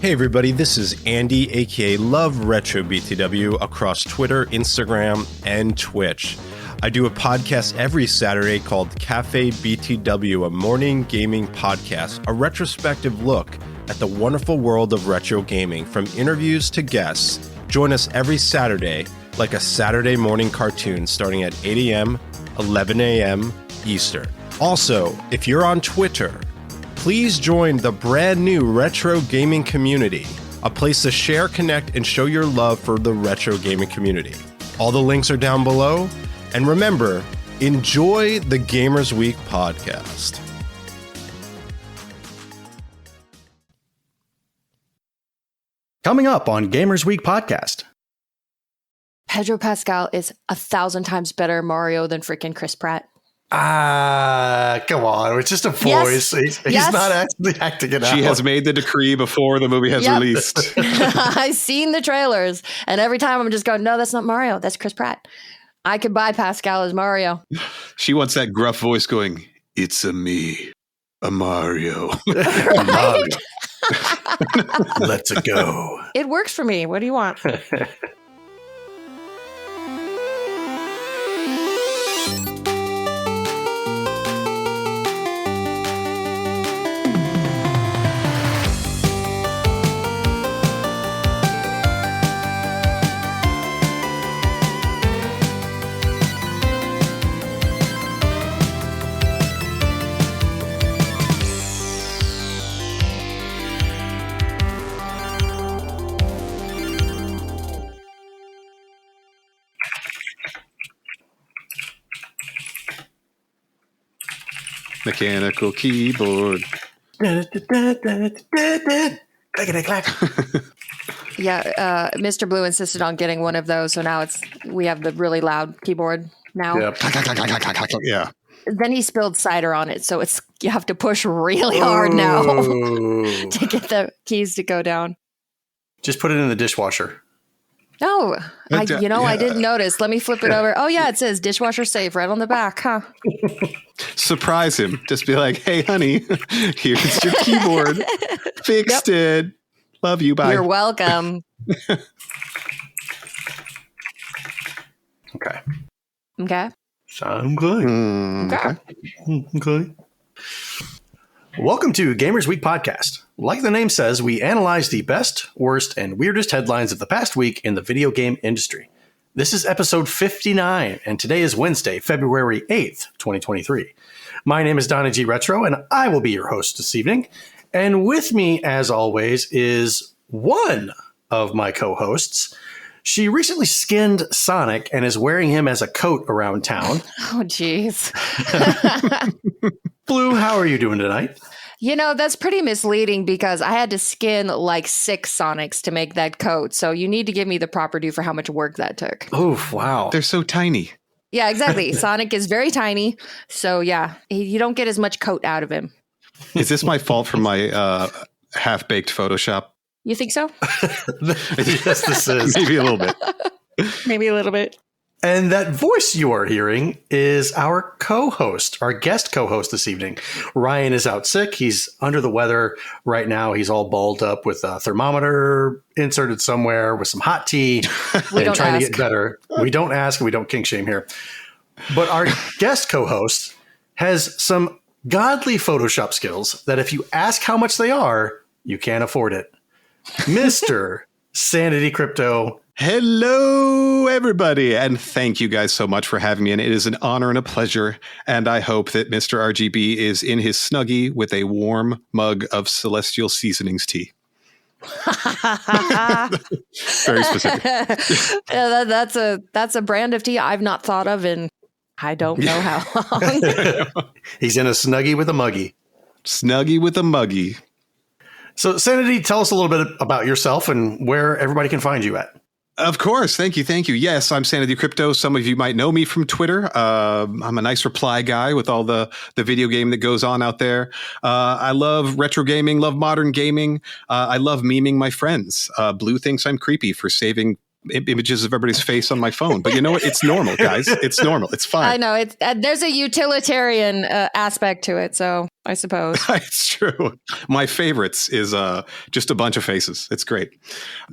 Hey everybody, this is Andy, aka Love Retro BTW, across Twitter, Instagram, and Twitch. I do a podcast every Saturday called Cafe BTW, a morning gaming podcast, a retrospective look at the wonderful world of retro gaming, from interviews to guests. Join us every Saturday, like a Saturday morning cartoon, starting at 8 a.m., 11 a.m. Eastern. Also, if you're on Twitter, please join the brand new retro gaming community, a place to share, connect, and show your love for the retro gaming community. All the links are down below. And remember, enjoy the Gamers Week podcast. Coming up on Gamers Week podcast. Pedro Pascal is 1,000 times better Mario than freaking Chris Pratt. Come on. It's just a voice. Yes. He's not actually acting it out. She has made the decree before the movie has released. I've seen the trailers, and every time I'm just going, no, that's not Mario. That's Chris Pratt. I could buy Pascal as Mario. She wants that gruff voice going, it's a me, a Mario. Right? Let's go. It works for me. What do you want? Mechanical keyboard. Yeah, Mr. Blue insisted on getting one of those, so now we have the really loud keyboard now. Yep. Yeah. Then he spilled cider on it, so you have to push really hard now to get the keys to go down. Just put it in the dishwasher. Oh, I didn't notice. Let me flip it over. Oh, yeah, it says dishwasher safe right on the back, huh? Surprise him. Just be like, hey, honey, here's your keyboard. Fixed it. Love you. Bye. You're welcome. Okay. Okay. Sound good. Okay. Welcome to Gamers Week podcast. Like the name says, we analyze the best, worst, and weirdest headlines of the past week in the video game industry. This is episode 59, and today is Wednesday, February 8th, 2023. My name is Donnie G. Retro, and I will be your host this evening. And with me, as always, is one of my co-hosts. She recently skinned Sonic and is wearing him as a coat around town. Oh, jeez. Blue, how are you doing tonight? You know, that's pretty misleading because I had to skin like 6 Sonics to make that coat. So you need to give me the proper due for how much work that took. Oh, wow. They're so tiny. Yeah, exactly. Sonic is very tiny. So yeah, you don't get as much coat out of him. Is this my fault for my half-baked Photoshop? You think so? Yes, this is. Maybe a little bit. Maybe a little bit. And that voice you are hearing is our co-host, our guest co-host this evening. Ryan is out sick. He's under the weather right now. He's all balled up with a thermometer inserted somewhere with some hot tea and trying to get better. We don't ask. We don't kink shame here. But our guest co-host has some godly Photoshop skills that if you ask how much they are, you can't afford it. Mr. SanityCrypto. Hello, everybody, and thank you guys so much for having me. And it is an honor and a pleasure. And I hope that Mr. RGB is in his Snuggie with a warm mug of Celestial Seasonings tea. Very specific. Yeah, that's a brand of tea I've not thought of in I don't know how long. He's in a Snuggie with a muggie. Snuggie with a muggie. So, Sanity, tell us a little bit about yourself and where everybody can find you at. Of course. Thank you. Thank you. Yes, I'm SanityCrypto. Some of you might know me from Twitter. I'm a nice reply guy with all the video game that goes on out there. I love retro gaming, love modern gaming. I love memeing my friends. Blue thinks I'm creepy for saving images of everybody's face on my phone. But you know what? It's normal, guys. It's normal. It's fine. I know. There's a utilitarian aspect to it. So I suppose. It's true. My favorites is just a bunch of faces. It's great.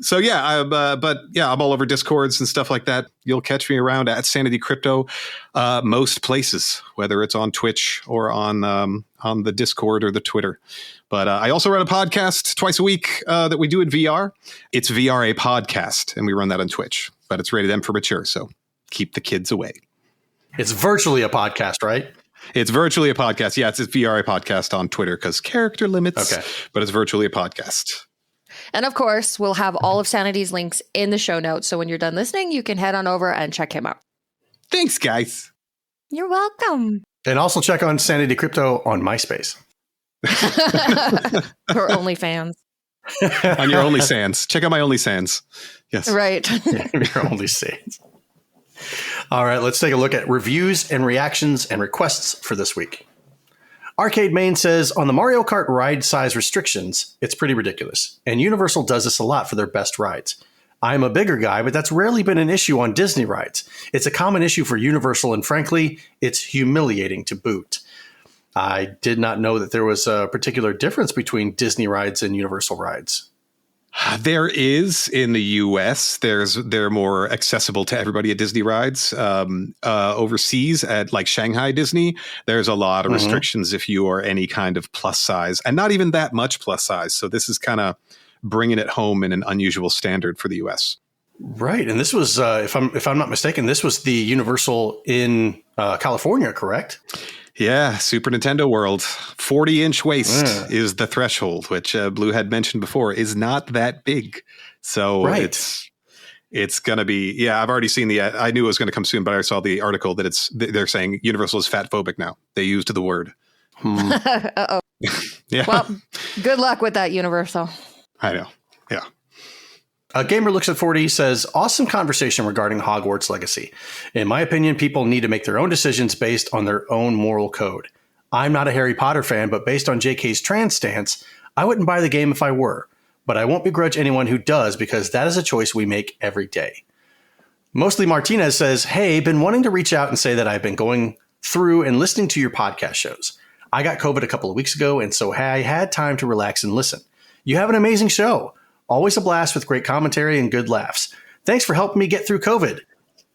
So yeah, I'm all over Discords and stuff like that. You'll catch me around at SanityCrypto, most places, whether it's on Twitch or on the Discord or the Twitter. But I also run a podcast twice a week that we do in VR. It's VR a podcast, and we run that on Twitch. But it's rated M for mature, so keep the kids away. It's virtually a podcast, right? It's virtually a podcast. Yeah, it's a VR a podcast on Twitter because character limits. Okay. But it's virtually a podcast. And of course, we'll have all of Sanity's links in the show notes. So when you're done listening, you can head on over and check him out. Thanks, guys. You're welcome. And also check on Sanity Crypto on MySpace. For OnlyFans. On your OnlySans. Check out my OnlySans. Yes. Right. Your OnlySans. All right, let's take a look at reviews and reactions and requests for this week. Arcade Main says, on the Mario Kart ride size restrictions, it's pretty ridiculous. And Universal does this a lot for their best rides. I'm a bigger guy, but that's rarely been an issue on Disney rides. It's a common issue for Universal, and frankly, it's humiliating to boot. I did not know that there was a particular difference between Disney rides and Universal rides. There is in the US. They're more accessible to everybody at Disney rides. Overseas at like Shanghai Disney, there's a lot of restrictions if you are any kind of plus size, and not even that much plus size. So this is kind of bringing it home in an unusual standard for the US. Right, and this was, if I'm not mistaken, this was the Universal in California, correct? Yeah, Super Nintendo World. 40-inch waist is the threshold, which Blue had mentioned before is not that big. So it's going to be, yeah, I've already seen I knew it was going to come soon, but I saw the article that they're saying Universal is fat phobic now. They used the word. Uh-oh. Yeah. Well, good luck with that, Universal. I know. Yeah. Gamer Looks at 40 says, awesome conversation regarding Hogwarts Legacy. In my opinion, people need to make their own decisions based on their own moral code. I'm not a Harry Potter fan, but based on JK's trans stance, I wouldn't buy the game if I were. But I won't begrudge anyone who does, because that is a choice we make every day. Mostly Martinez says, hey, been wanting to reach out and say that I've been going through and listening to your podcast shows. I got COVID a couple of weeks ago, and so I had time to relax and listen. You have an amazing show. Always a blast with great commentary and good laughs. Thanks for helping me get through COVID.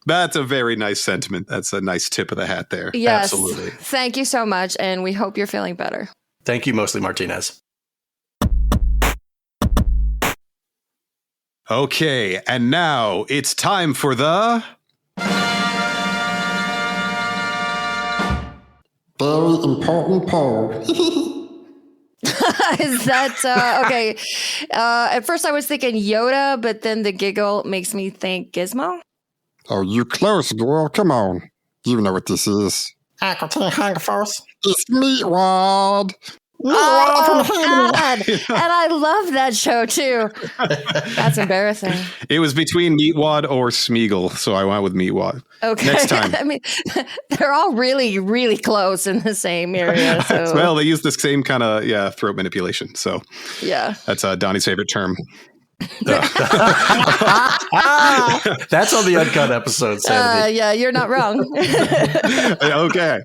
That's a very nice sentiment. That's a nice tip of the hat there. Yes. Absolutely. Thank you so much, and we hope you're feeling better. Thank you, Mostly Martinez. Okay, and now it's time for the... Very important poll. Is that okay? At first I was thinking Yoda, but then the giggle makes me think Gizmo. Oh, you close, girl. Come on. You know what this is. I can take hang first. It's Meatwad. Oh, God. And I love that show, too. That's embarrassing. It was between Meatwad or Smeagol, so I went with Meatwad. Okay. Next time. I mean, they're all really, really close in the same area. So. Well, they use the same kind of, throat manipulation. So yeah. That's Donnie's favorite term. That's on the uncut episode, Sanity. Yeah, you're not wrong. Okay.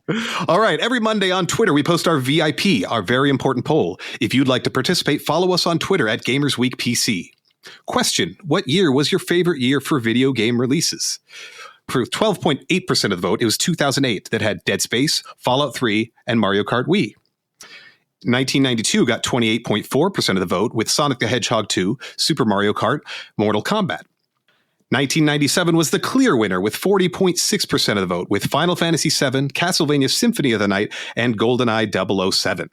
All right. Every Monday on Twitter, we post our VIP, our very important poll. If you'd like to participate, follow us on Twitter at GamersWeekPC. Question: what year was your favorite year for video game releases? For 12.8% of the vote, it was 2008 that had Dead Space, Fallout 3, and Mario Kart Wii. 1992 got 28.4% of the vote with Sonic the Hedgehog 2, Super Mario Kart, Mortal Kombat. 1997 was the clear winner with 40.6% of the vote with Final Fantasy VII, Castlevania Symphony of the Night, and GoldenEye 007.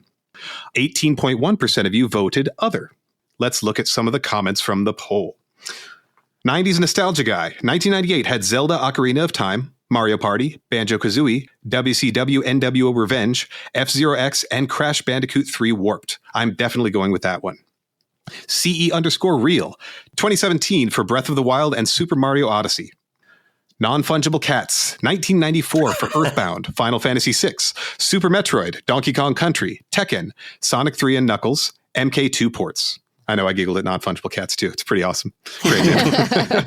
18.1% of you voted other. Let's look at some of the comments from the poll. 90s Nostalgia Guy. 1998 had Zelda Ocarina of Time, Mario Party, Banjo-Kazooie, WCW NWO Revenge, F-Zero X, and Crash Bandicoot 3 Warped. I'm definitely going with that one. CE_real. 2017 for Breath of the Wild and Super Mario Odyssey. Non-Fungible Cats. 1994 for Earthbound, Final Fantasy VI, Super Metroid, Donkey Kong Country, Tekken, Sonic 3 and Knuckles, MK2 ports. I know I giggled at Non-Fungible Cats too. It's pretty awesome. Great game.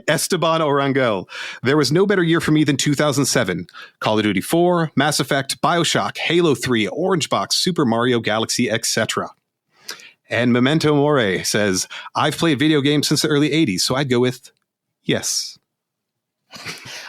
Esteban Orangel. There was no better year for me than 2007. Call of Duty 4, Mass Effect, BioShock, Halo 3, Orange Box, Super Mario Galaxy, etc. And Memento Mori says, I've played video games since the early 80s, so I'd go with yes.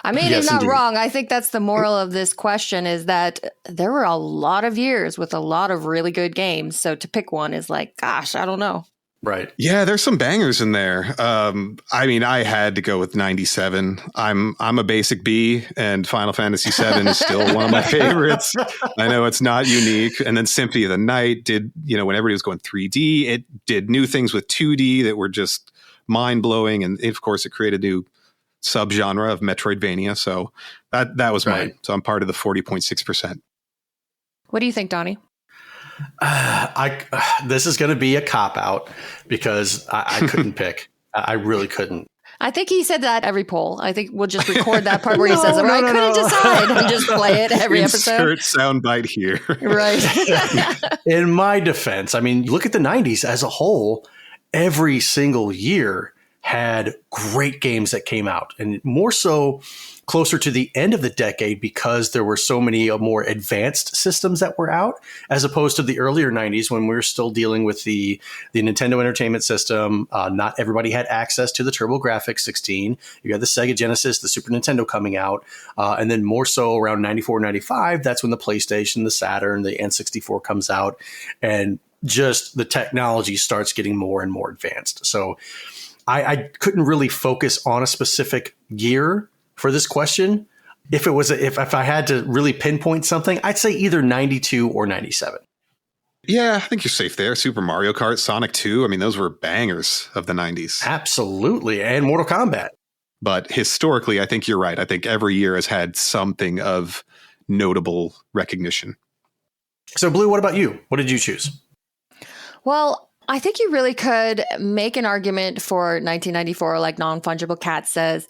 I mean, Yes, he's not indeed. wrong. I think that's the moral of this question is that there were a lot of years with a lot of really good games. So to pick one is like, gosh, I don't know. Right. Yeah, there's some bangers in there. I mean, I had to go with 97. I'm a basic B, and Final Fantasy VII is still one of my favorites. I know it's not unique. And then Symphony of the Night did, when everybody was going 3D, it did new things with 2D that were just mind-blowing. And of course, it created a new subgenre of Metroidvania. So that was Right. mine. So I'm part of the 40.6%. What do you think, Donnie? This is going to be a cop out because I couldn't pick. I really couldn't. I think he said that every poll. I think we'll just record that part where he says, I couldn't decide, and just play it every episode. Insert soundbite here. Right. In my defense, I mean, look at the 90s as a whole. Every single year had great games that came out, and more so closer to the end of the decade because there were so many more advanced systems that were out, as opposed to the earlier 90s when we were still dealing with the Nintendo Entertainment System. Not everybody had access to the TurboGrafx 16. You had the Sega Genesis, the Super Nintendo coming out, and then more so around 94, 95, that's when the PlayStation, the Saturn, the N64 comes out, and just the technology starts getting more and more advanced. So I couldn't really focus on a specific year for this question. If I had to really pinpoint something, I'd say either 92 or 97. Yeah, I think you're safe there. Super Mario Kart, Sonic 2. I mean, those were bangers of the 90s. Absolutely. And Mortal Kombat. But historically, I think you're right. I think every year has had something of notable recognition. So, Blue, what about you? What did you choose? Well, I think you really could make an argument for 1994, like Non-Fungible Cat says,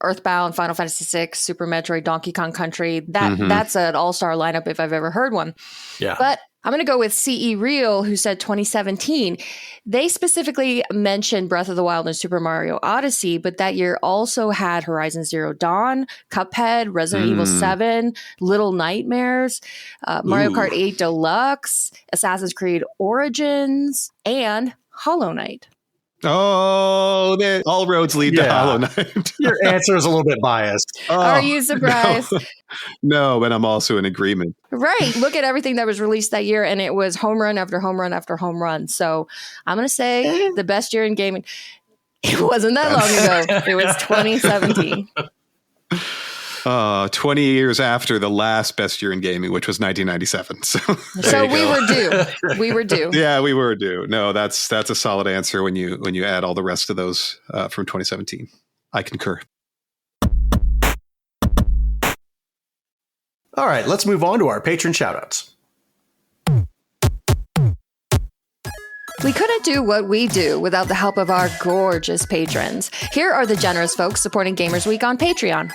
Earthbound, Final Fantasy VI, Super Metroid, Donkey Kong Country. That's an all-star lineup if I've ever heard one. Yeah. But I'm going to go with CE Real, who said 2017. They specifically mentioned Breath of the Wild and Super Mario Odyssey, but that year also had Horizon Zero Dawn, Cuphead, Resident Evil 7, Little Nightmares, Mario Kart 8 Deluxe, Assassin's Creed Origins, and Hollow Knight. Oh, all roads lead to Hollow Knight. Your answer is a little bit biased. Are you surprised? No, but I'm also in agreement. Right. Look at everything that was released that year, and it was home run after home run after home run. So I'm going to say the best year in gaming. It wasn't that long ago. It was 2017. 20 years after the last best year in gaming, which was 1997. So we were due. We were due. Yeah, we were due. No, that's a solid answer when you add all the rest of those from 2017. I concur. All right, let's move on to our patron shoutouts. We couldn't do what we do without the help of our gorgeous patrons. Here are the generous folks supporting Gamers Week on Patreon.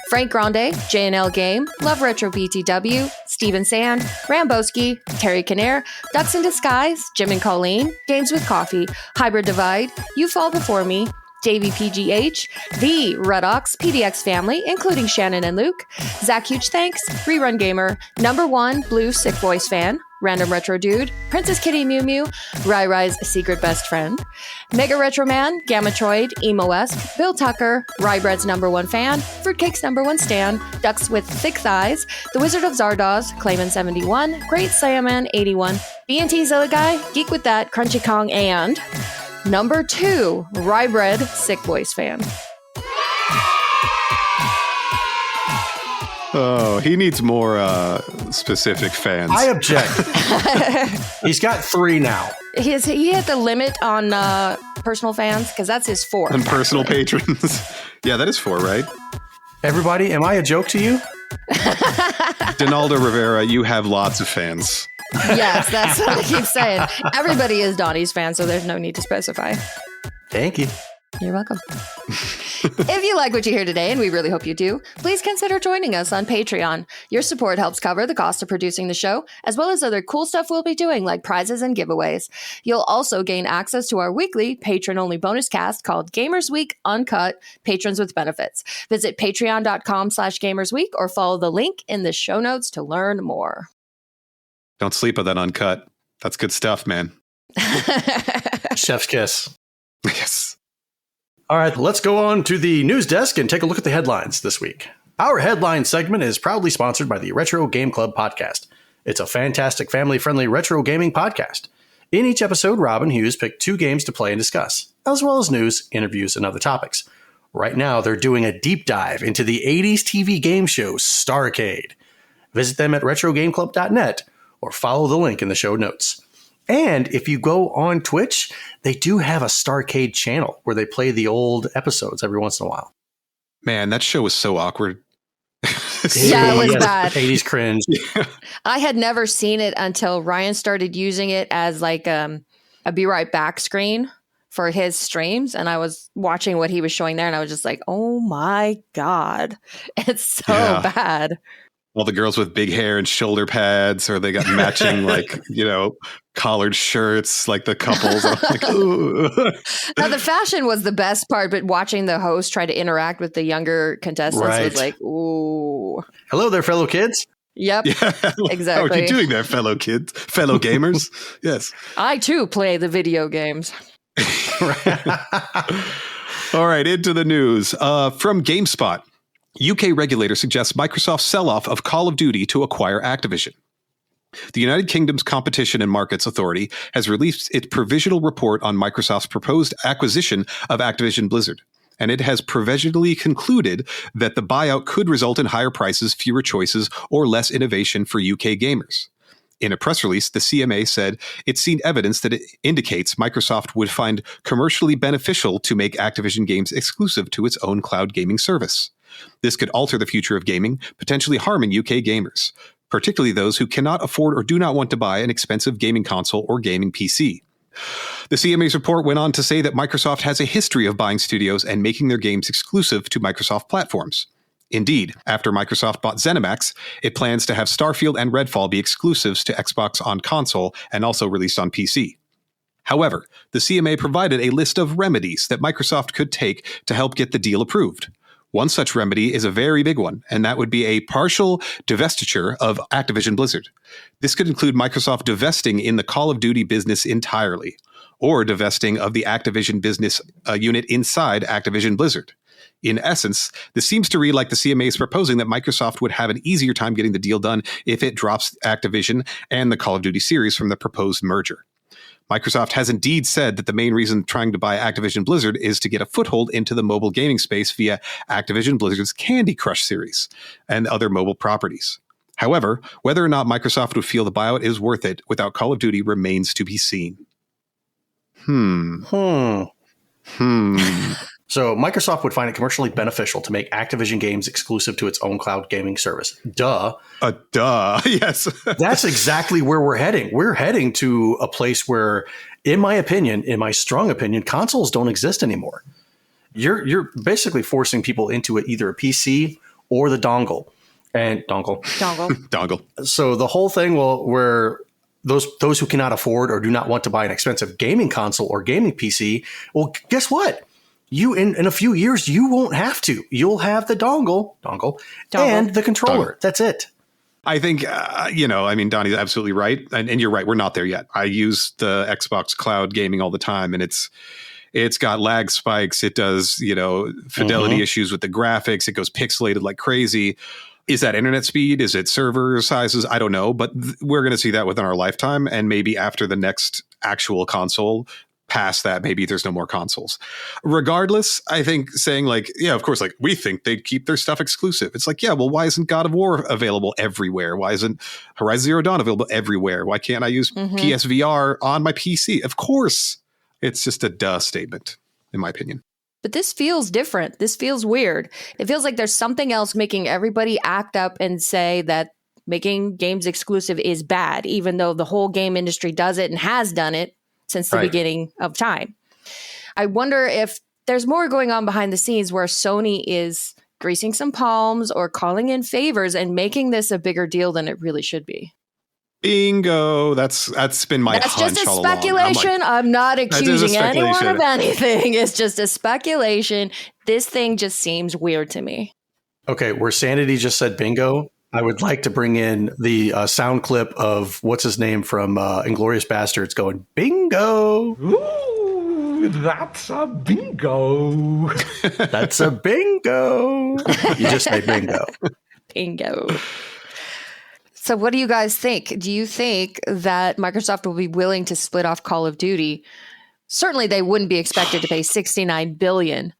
Frank Grande, JNL Game, Love Retro BTW, Steven Sand, Ramboski, Terry Kinnair, Ducks in Disguise, Jim and Colleen, Games with Coffee, Hybrid Divide, You Fall Before Me, Davey PGH, The Red Ox, PDX Family, including Shannon and Luke, Zach Huge Thanks, Rerun Gamer, Number One Blue Sick Voice Fan, Random Retro Dude, Princess Kitty Mew Mew, Rai Rai's Secret Best Friend, Mega Retro Man, Gamatroid, Emo-esque, Bill Tucker, Rye Bread's Number One Fan, Fruitcake's Number One Stan, Ducks with Thick Thighs, The Wizard of Zardoz, Clayman71, Great Saiyaman81, B&T Zilla Guy, Geek With That, Crunchy Kong, and Number Two, Rye Bread, Sick Voice Fan. Oh, he needs more specific fans. I object. He's got 3 now. He hit the limit on personal fans because that's his 4. And personal patrons. Yeah, that is 4, right? Everybody, am I a joke to you? Donaldo Rivera, you have lots of fans. Yes, that's what I keep saying. Everybody is Donnie's fan, so there's no need to specify. Thank you. You're welcome. If you like what you hear today, and we really hope you do, please consider joining us on Patreon. Your support helps cover the cost of producing the show, as well as other cool stuff we'll be doing like prizes and giveaways. You'll also gain access to our weekly patron-only bonus cast called Gamers Week Uncut, Patrons with Benefits. Visit patreon.com/gamersweek or follow the link in the show notes to learn more. Don't sleep on that Uncut. That's good stuff, man. Chef's kiss. Yes. All right, let's go on to the news desk and take a look at the headlines this week. Our headline segment is proudly sponsored by the Retro Game Club podcast. It's a fantastic family-friendly retro gaming podcast. In each episode, Rob and Hughes pick 2 games to play and discuss, as well as news, interviews, and other topics. Right now, they're doing a deep dive into the 80s TV game show Starcade. Visit them at retrogameclub.net or follow the link in the show notes. And if you go on Twitch, they do have a Starcade channel where they play the old episodes every once in a while. Man, that show was so awkward. Yeah, it was bad. 80s cringe. I had never seen it until Ryan started using it as like a be right back screen for his streams. And I was watching what he was showing there and I was just like, oh my God, it's so bad. All the girls with big hair and shoulder pads, or they got matching, like, collared shirts, like the couples. I'm like, ooh. Now, the fashion was the best part, but watching the host try to interact with the younger contestants was like, ooh. Hello there, fellow kids. Yep, yeah. exactly. How are you doing there, fellow kids, fellow gamers? Yes. I, too, play the video games. All right, into the news. From GameSpot. UK regulator suggests Microsoft's sell-off of Call of Duty to acquire Activision. The United Kingdom's Competition and Markets Authority has released its provisional report on Microsoft's proposed acquisition of Activision Blizzard, and it has provisionally concluded that the buyout could result in higher prices, fewer choices, or less innovation for UK gamers. In a press release, the CMA said it's seen evidence that it indicates Microsoft would find commercially beneficial to make Activision games exclusive to its own cloud gaming service. This could alter the future of gaming, potentially harming UK gamers, particularly those who cannot afford or do not want to buy an expensive gaming console or gaming PC. The CMA's report went on to say that Microsoft has a history of buying studios and making their games exclusive to Microsoft platforms. Indeed, after Microsoft bought ZeniMax, it plans to have Starfield and Redfall be exclusives to Xbox on console and also released on PC. However, the CMA provided a list of remedies that Microsoft could take to help get the deal approved. One such remedy is a very big one, and that would be a partial divestiture of Activision Blizzard. This could include Microsoft divesting in the Call of Duty business entirely, or divesting of the Activision business unit inside Activision Blizzard. In essence, this seems to read like the CMA is proposing that Microsoft would have an easier time getting the deal done if it drops Activision and the Call of Duty series from the proposed merger. Microsoft has indeed said that the main reason trying to buy Activision Blizzard is to get a foothold into the mobile gaming space via Activision Blizzard's Candy Crush series and other mobile properties. However, whether or not Microsoft would feel the buyout is worth it without Call of Duty remains to be seen. So Microsoft would find it commercially beneficial to make Activision games exclusive to its own cloud gaming service. Duh. Yes. That's exactly where we're heading. We're heading to a place where, in my opinion, in my strong opinion, consoles don't exist anymore. You're basically forcing people into either a PC or the dongle. Dongle. So the whole thing where those who cannot afford or do not want to buy an expensive gaming console or gaming PC, well, guess what? You in a few years, you won't have to. You'll have the dongle, and the controller. That's it. I think, Donnie's absolutely right. And you're right. We're not there yet. I use the Xbox cloud gaming all the time, and it's got lag spikes. It does, fidelity issues with the graphics. It goes pixelated like crazy. Is that internet speed? Is it server sizes? I don't know. But we're going to see that within our lifetime. And maybe after the next actual console, past that, maybe there's no more consoles. Regardless, I think saying of course, we think they'd keep their stuff exclusive. It's well, why isn't God of War available everywhere? Why isn't Horizon Zero Dawn available everywhere? Why can't I use PSVR on my PC? Of course. It's just a duh statement, in my opinion. But this feels different. This feels weird. It feels like there's something else making everybody act up and say that making games exclusive is bad, even though the whole game industry does it and has done it since the beginning of time. I wonder if there's more going on behind the scenes where Sony is greasing some palms or calling in favors and making this a bigger deal than it really should be. Bingo. That's been my That's hunch just a all along. speculation. I'm not accusing anyone of anything. It's just a speculation. This thing just seems weird to me. Okay, where Sanity just said bingo, I would like to bring in the sound clip of what's his name from Inglourious Bastards going bingo. Ooh, that's a bingo. That's a bingo. You just say bingo. Bingo. So what do you guys think? Do you think that Microsoft will be willing to split off Call of Duty? Certainly they wouldn't be expected to pay $69 billion.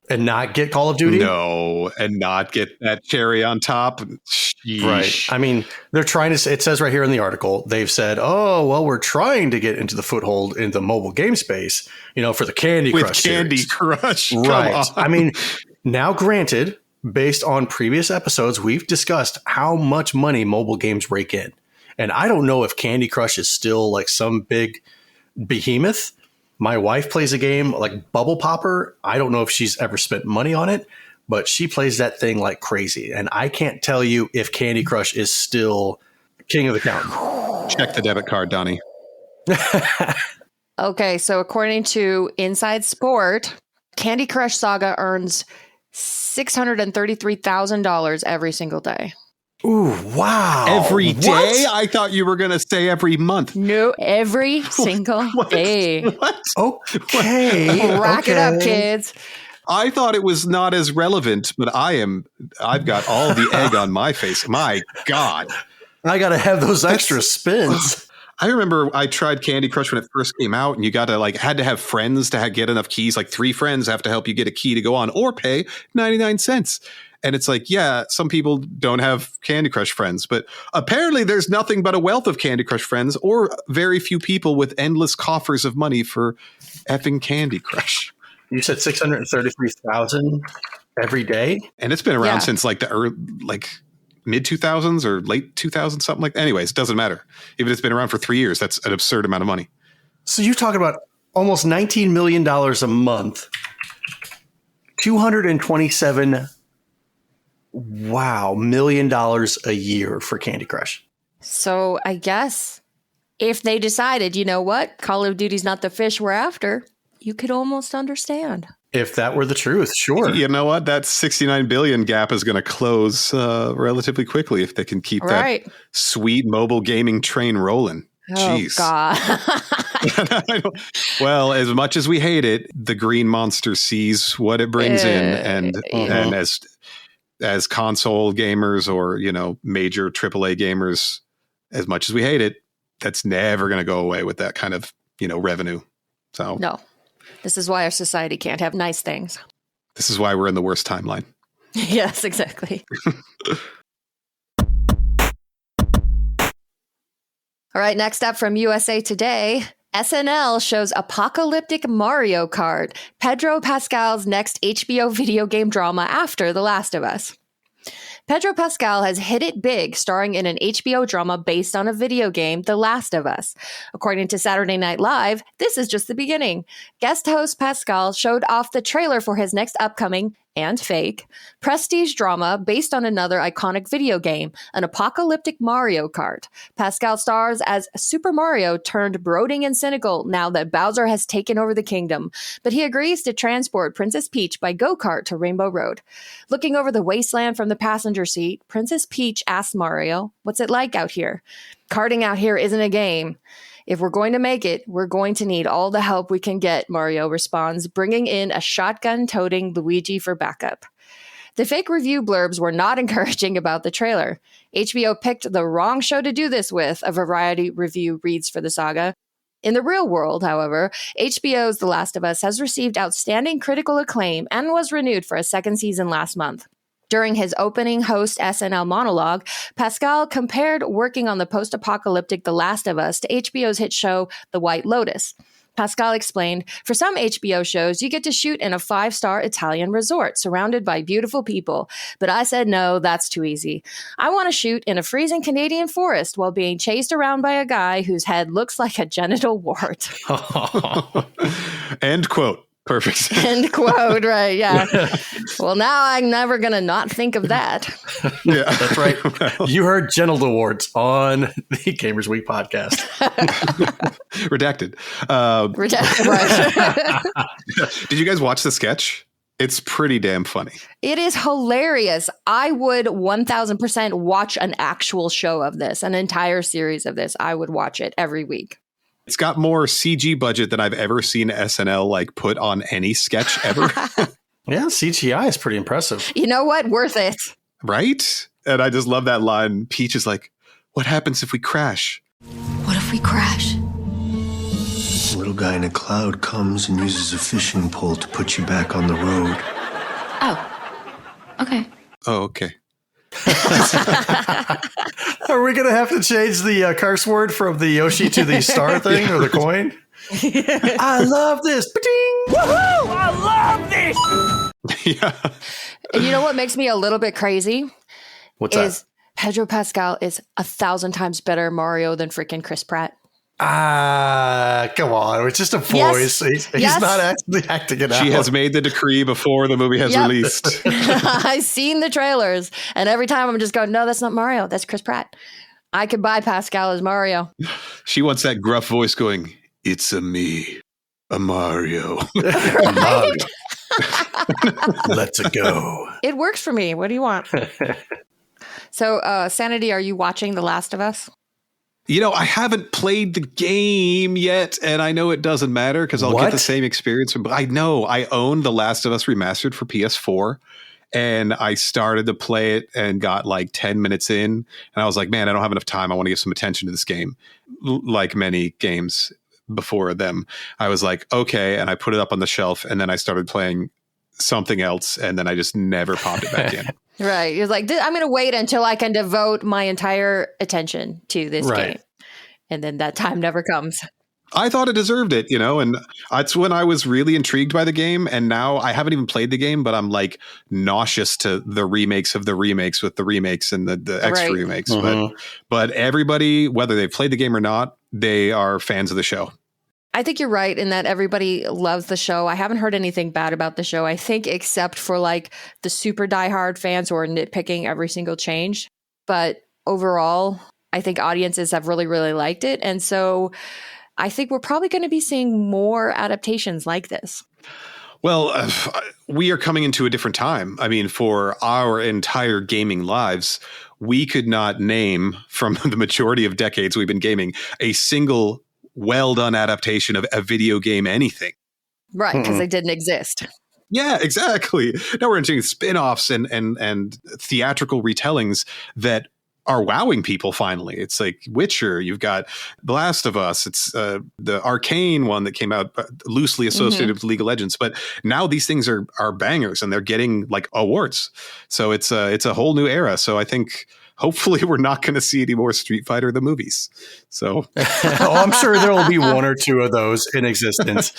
And not get Call of Duty? No, and not get that cherry on top. Sheesh. Right. I mean, they're trying to, it says right here in the article, they've said, oh, well, we're trying to get into the foothold in the mobile game space, for the Candy Crush With Candy series. Crush. Right. I mean, now granted, based on previous episodes, we've discussed how much money mobile games rake in. And I don't know if Candy Crush is still like some big behemoth. My wife plays a game like Bubble Popper. I don't know if she's ever spent money on it, but she plays that thing like crazy. And I can't tell you if Candy Crush is still king of the count. Check the debit card, Donnie. Okay, so according to Inside Sport, Candy Crush Saga earns $633,000 every single day. Ooh, wow. Every day? What? I thought you were going to say every month. No, every single day. What? Okay. Rack it up, kids. I thought it was not as relevant, but I've got all the egg on my face. My God. I got to have those extra spins. I remember I tried Candy Crush when it first came out, and you got to had to have friends to get enough keys. Like 3 friends have to help you get a key to go on, or pay 99 cents. And it's like, yeah, some people don't have Candy Crush friends, but apparently there's nothing but a wealth of Candy Crush friends, or very few people with endless coffers of money for effing Candy Crush. You said 633,000 every day, and it's been around since the early, mid 2000s or late 2000s, something like that. Anyways, it doesn't matter. Even if it's been around for 3 years, that's an absurd amount of money. So you're talking about almost $19 million a month, 227 million a year for Candy Crush. So I guess if they decided, you know what, Call of Duty's not the fish we're after, you could almost understand. If that were the truth, sure. You know what? That 69 billion gap is going to close relatively quickly if they can keep that sweet mobile gaming train rolling. Jeez. Oh, God. Well, as much as we hate it, the green monster sees what it brings in. And as console gamers or, major AAA gamers, as much as we hate it, that's never going to go away with that kind of, revenue. So no. This is why our society can't have nice things. This is why we're in the worst timeline. Yes, exactly. All right, next up from USA Today, SNL shows apocalyptic Mario Kart, Pedro Pascal's next HBO video game drama after The Last of Us. Pedro Pascal has hit it big, starring in an HBO drama based on a video game, The Last of Us. According to Saturday Night Live, this is just the beginning. Guest host Pascal showed off the trailer for his next upcoming, and fake, prestige drama based on another iconic video game, an apocalyptic Mario Kart. Pascal stars as Super Mario turned brooding and cynical now that Bowser has taken over the kingdom, but he agrees to transport Princess Peach by go-kart to Rainbow Road. Looking over the wasteland from the passenger seat, Princess Peach asks Mario, "What's it like out here?" "Karting out here isn't a game. If we're going to make it, we're going to need all the help we can get," Mario responds, bringing in a shotgun-toting Luigi for backup. The fake review blurbs were not encouraging about the trailer. HBO picked the wrong show to do this with, a Variety review reads for the saga. In the real world, however, HBO's The Last of Us has received outstanding critical acclaim and was renewed for a second season last month. During his opening host SNL monologue, Pascal compared working on the post-apocalyptic The Last of Us to HBO's hit show The White Lotus. Pascal explained, "For some HBO shows, you get to shoot in a 5-star Italian resort surrounded by beautiful people. But I said, no, that's too easy. I want to shoot in a freezing Canadian forest while being chased around by a guy whose head looks like a genital wart." End quote. Perfect. End quote, right? Yeah. Well, now I'm never going to not think of that. Yeah, That's right. You heard Genital Awards on the Gamers Week podcast. Redacted. Right. Did you guys watch the sketch? It's pretty damn funny. It is hilarious. I would 1000% watch an actual show of this, an entire series of this. I would watch it every week. It's got more CG budget than I've ever seen SNL like put on any sketch ever. Yeah, CGI is pretty impressive. You know what? Worth it. Right? And I just love that line. Peach is like, what happens if we crash? What if we crash? A little guy in a cloud comes and uses a fishing pole to put you back on the road. Oh, okay. Oh, okay. Are we going to have to change the curse word from the Yoshi to the star thing or the coin? I love this. Ba-ding! Woohoo! I love this! Yeah. And you know what makes me a little bit crazy? What's is that? Pedro Pascal is 1,000 times better Mario than freaking Chris Pratt. Come on. It's just a voice. Yes. He's not actually acting it out. She has made the decree before the movie has released. I've seen the trailers, and every time I'm just going, no, that's not Mario. That's Chris Pratt. I could buy Pascal as Mario. She wants that gruff voice going, it's a me, a Mario. Right? Let's go. It works for me. What do you want? So, Sanity, are you watching The Last of Us? You know, I haven't played the game yet, and I know it doesn't matter because I'll get the same experience. I know I own The Last of Us Remastered for PS4, and I started to play it and got like 10 minutes in, and I was like, man, I don't have enough time. I want to give some attention to this game. Like many games before them, I was like, okay, and I put it up on the shelf, and then I started playing something else, and then I just never popped it back in. Right. You're like, I'm going to wait until I can devote my entire attention to this game. And then that time never comes. I thought it deserved it, you know, and that's when I was really intrigued by the game. And now I haven't even played the game, but I'm like nauseous to the remakes of the remakes with the remakes and the extra remakes. Mm-hmm. But everybody, whether they've played the game or not, they are fans of the show. I think you're right in that everybody loves the show. I haven't heard anything bad about the show. I think except for like the super diehard fans who are nitpicking every single change. But overall, I think audiences have really, really liked it. And so I think we're probably going to be seeing more adaptations like this. Well, we are coming into a different time. I mean, for our entire gaming lives, we could not name from the majority of decades we've been gaming a single well-done adaptation of a video game anything. Right, because they didn't exist. Yeah, exactly. Now we're entering spin-offs and theatrical retellings that are wowing people finally. It's like Witcher, you've got The Last of Us, it's the Arcane one that came out loosely associated with League of Legends. But now these things are bangers and they're getting like awards. So it's a whole new era. So I think hopefully we're not going to see any more Street Fighter the movies. So I'm sure there will be one or two of those in existence.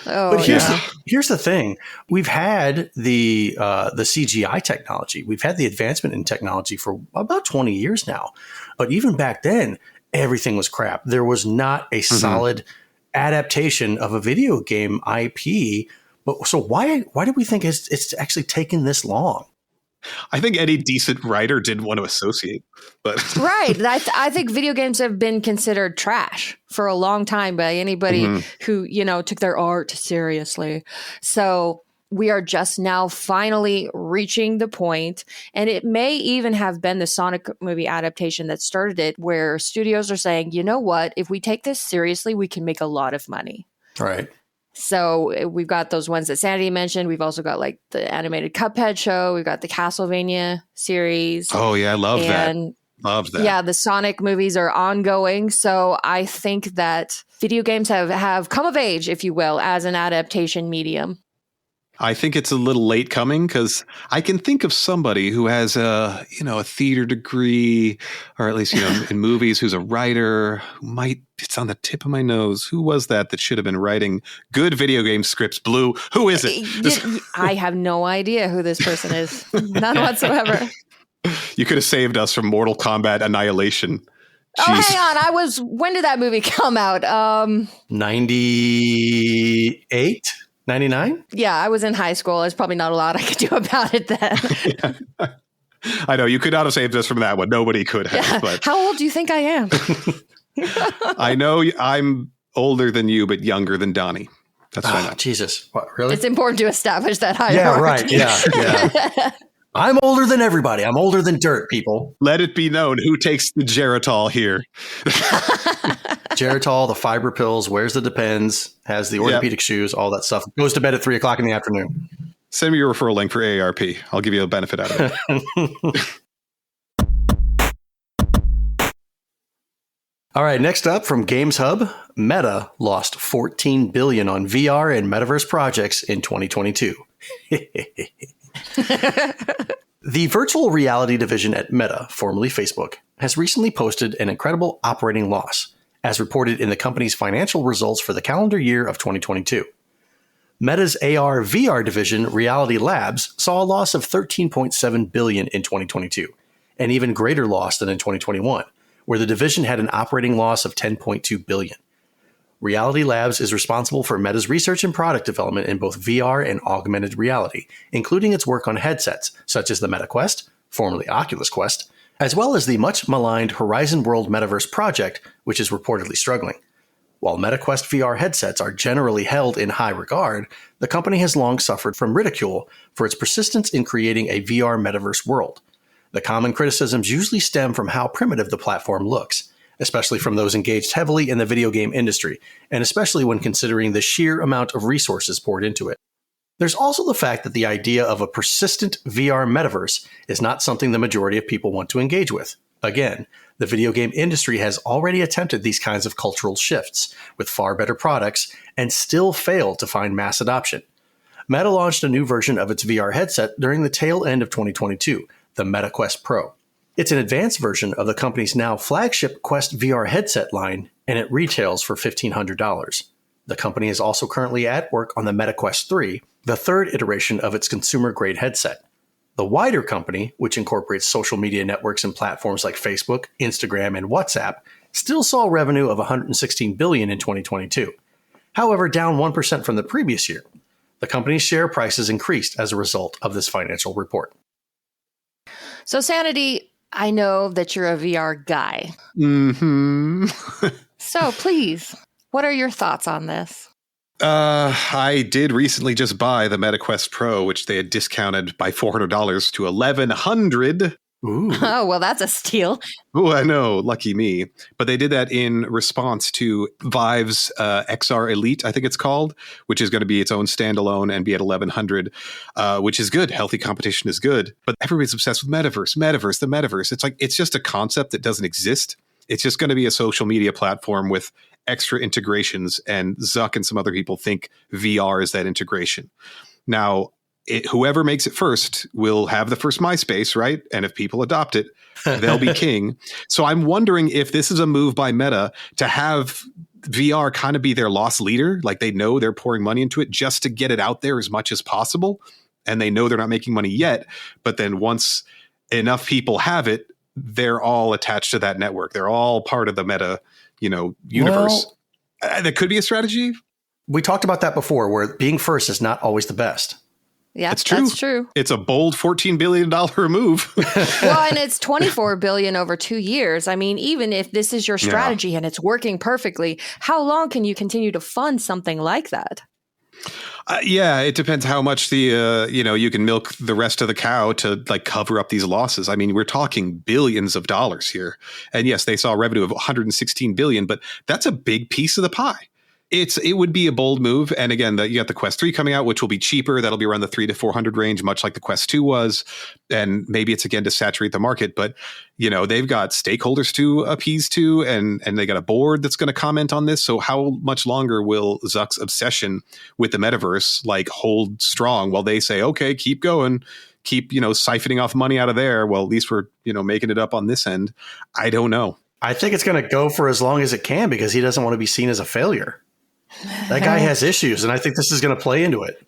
But here's the thing. We've had the CGI technology. We've had the advancement in technology for about 20 years now. But even back then, everything was crap. There was not a solid adaptation of a video game IP. But so why do we think it's actually taken this long? I think any decent writer didn't want to associate, but right. I think video games have been considered trash for a long time by anybody who, took their art seriously. So we are just now finally reaching the point, and it may even have been the Sonic movie adaptation that started it, where studios are saying, you know what, if we take this seriously, we can make a lot of money. Right. So we've got those ones that Sandy mentioned. We've also got like the animated Cuphead show. We've got the Castlevania series. Oh, yeah. I love that. Love that. Yeah, the Sonic movies are ongoing. So I think that video games have come of age, if you will, as an adaptation medium. I think it's a little late coming because I can think of somebody who has a theater degree, or at least, in movies, who's a writer who might, it's on the tip of my nose. Who was that should have been writing good video game scripts? Blue. Who is it? I have no idea who this person is. None whatsoever. You could have saved us from Mortal Kombat Annihilation. Jeez. Oh, hang on. When did that movie come out? 98? $99? Yeah, I was in high school. There's probably not a lot I could do about it then. I know you could not have saved us from that one. Nobody could have. Yeah. But How old do you think I am? I know I'm older than you, but younger than Donnie. That's what I know. Jesus. What, really? It's important to establish that hierarchy. Yeah, right. Yeah. I'm older than everybody. I'm older than dirt, people. Let it be known who takes the Geritol here. Geritol, the fiber pills, wears the Depends, has the orthopedic shoes, all that stuff. Goes to bed at 3 o'clock in the afternoon. Send me your referral link for AARP. I'll give you a benefit out of it. All right, next up from Games Hub, Meta lost $14 billion on VR and metaverse projects in 2022. The virtual reality division at Meta, formerly Facebook, has recently posted an incredible operating loss, as reported in the company's financial results for the calendar year of 2022. Meta's AR/VR division, Reality Labs, saw a loss of $13.7 billion in 2022, an even greater loss than in 2021, where the division had an operating loss of $10.2 billion. Reality Labs is responsible for Meta's research and product development in both VR and augmented reality, including its work on headsets such as the Meta Quest, formerly Oculus Quest, as well as the much-maligned Horizon World Metaverse project, which is reportedly struggling. While Meta Quest VR headsets are generally held in high regard, the company has long suffered from ridicule for its persistence in creating a VR metaverse world. The common criticisms usually stem from how primitive the platform looks, especially from those engaged heavily in the video game industry, and especially when considering the sheer amount of resources poured into it. There's also the fact that the idea of a persistent VR metaverse is not something the majority of people want to engage with. Again, the video game industry has already attempted these kinds of cultural shifts with far better products and still failed to find mass adoption. Meta launched a new version of its VR headset during the tail end of 2022, the Meta Quest Pro. It's an advanced version of the company's now flagship Quest VR headset line, and it retails for $1,500. The company is also currently at work on the Meta Quest 3, the third iteration of its consumer-grade headset. The wider company, which incorporates social media networks and platforms like Facebook, Instagram, and WhatsApp, still saw revenue of $116 billion in 2022. However, down 1% from the previous year. The company's share prices increased as a result of this financial report. So, Sanity, I know that you're a VR guy. Mm-hmm. So, please, what are your thoughts on this? I did recently just buy the Meta Quest Pro, which they had discounted by $400 to $1,100. Ooh. Oh, well, that's a steal. Oh, I know. Lucky me. But they did that in response to Vive's XR Elite, I think it's called, which is going to be its own standalone and be at $1,100, which is good. Healthy competition is good. But everybody's obsessed with the metaverse. It's like, it's just a concept that doesn't exist. It's just going to be a social media platform with extra integrations, and Zuck and some other people think VR is that integration. Now, whoever makes it first will have the first MySpace, right? And if people adopt it, they'll be king. So I'm wondering if this is a move by Meta to have VR kind of be their loss leader. Like they know they're pouring money into it just to get it out there as much as possible. And they know they're not making money yet. But then once enough people have it, they're all attached to that network. They're all part of the Meta, universe. Well, that could be a strategy. We talked about that before, where being first is not always the best. Yeah, that's true. It's a bold $14 billion move. Well, and it's $24 billion over 2 years. I mean, even if this is your strategy and it's working perfectly, how long can you continue to fund something like that? Yeah, it depends how much you can milk the rest of the cow to like cover up these losses. I mean, we're talking billions of dollars here. And yes, they saw revenue of $116 billion, but that's a big piece of the pie. It would be a bold move. And again, you got the Quest 3 coming out, which will be cheaper. That'll be around the $300 to $400 range, much like the Quest 2 was. And maybe it's again to saturate the market. But, they've got stakeholders to appease to, and they got a board that's going to comment on this. So how much longer will Zuck's obsession with the metaverse hold strong while they say, okay, keep going, keep, siphoning off money out of there. Well, at least we're, making it up on this end. I don't know. I think it's going to go for as long as it can because he doesn't want to be seen as a failure. That guy has issues, and I think this is going to play into it.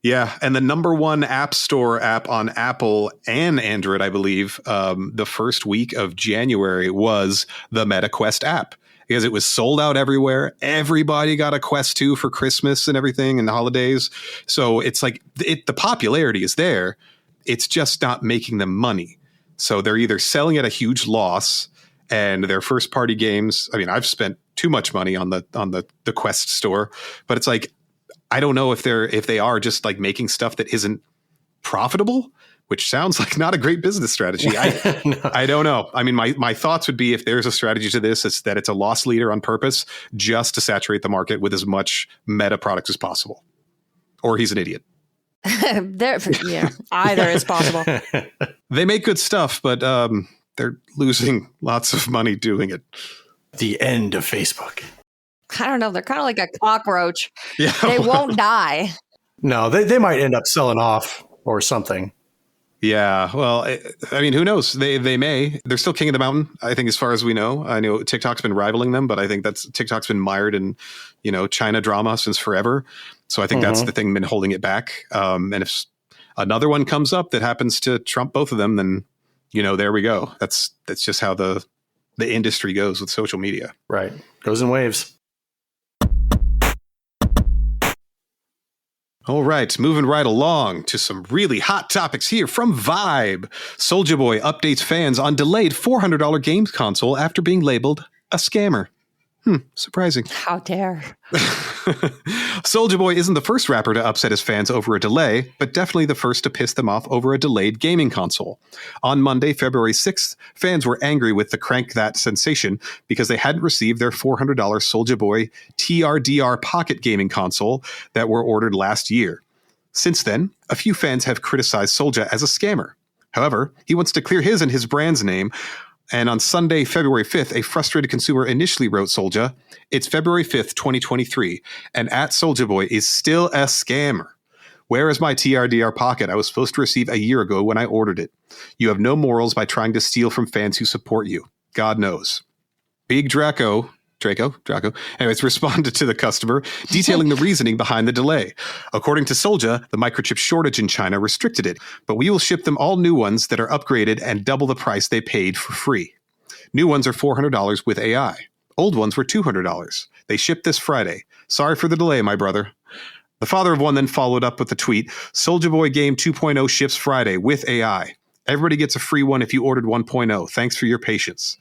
Yeah, and the number one app store app on Apple and Android, I believe, the first week of January was the Meta Quest app. because it was sold out everywhere. Everybody got a Quest 2 for Christmas and everything and the holidays. So it's like the popularity is there. It's just not making them money. So they're either selling at a huge loss, and their first party games. I mean, I've spent too much money on the Quest store, but it's like, I don't know if they are just like making stuff that isn't profitable, which sounds like not a great business strategy. I don't know. I mean, my thoughts would be, if there's a strategy to this, it's that it's a loss leader on purpose just to saturate the market with as much meta products as possible. Or he's an idiot. Either is possible. They make good stuff, but they're losing lots of money doing it. The end of Facebook. I don't know. They're kind of like a cockroach. Yeah, they won't die. No, they might end up selling off or something. Yeah, well, I mean, who knows? They may. They're still king of the mountain, I think, as far as we know. I know TikTok's been rivaling them, but I think TikTok's been mired in, China drama since forever. So I think that's the thing been holding it back. And if another one comes up that happens to trump both of them, then, there we go. That's just how the industry goes with social media. Right. Goes in waves. All right, moving right along to some really hot topics here from Vibe. Soulja Boy updates fans on delayed $400 games console after being labeled a scammer. Surprising. How dare. Soulja Boy isn't the first rapper to upset his fans over a delay, but definitely the first to piss them off over a delayed gaming console. On Monday, February 6th, fans were angry with the Crank That sensation because they hadn't received their $400 Soulja Boy TRDR Pocket gaming console that were ordered last year. Since then, a few fans have criticized Soulja as a scammer. However, he wants to clear his and his brand's name. And on Sunday, February 5th, a frustrated consumer initially wrote Soulja, "It's February 5th, 2023, and at Soulja Boy is still a scammer. Where is my TRDR Pocket I was supposed to receive a year ago when I ordered it? You have no morals by trying to steal from fans who support you. God knows." Big Draco, anyways, responded to the customer, detailing the reasoning behind the delay. According to Soulja, the microchip shortage in China restricted it, but we will ship them all new ones that are upgraded and double the price they paid for free. New ones are $400 with AI. Old ones were $200. They shipped this Friday. Sorry for the delay, my brother. The father of one then followed up with the tweet, Soulja Boy Game 2.0 ships Friday with AI. Everybody gets a free one if you ordered 1.0. Thanks for your patience.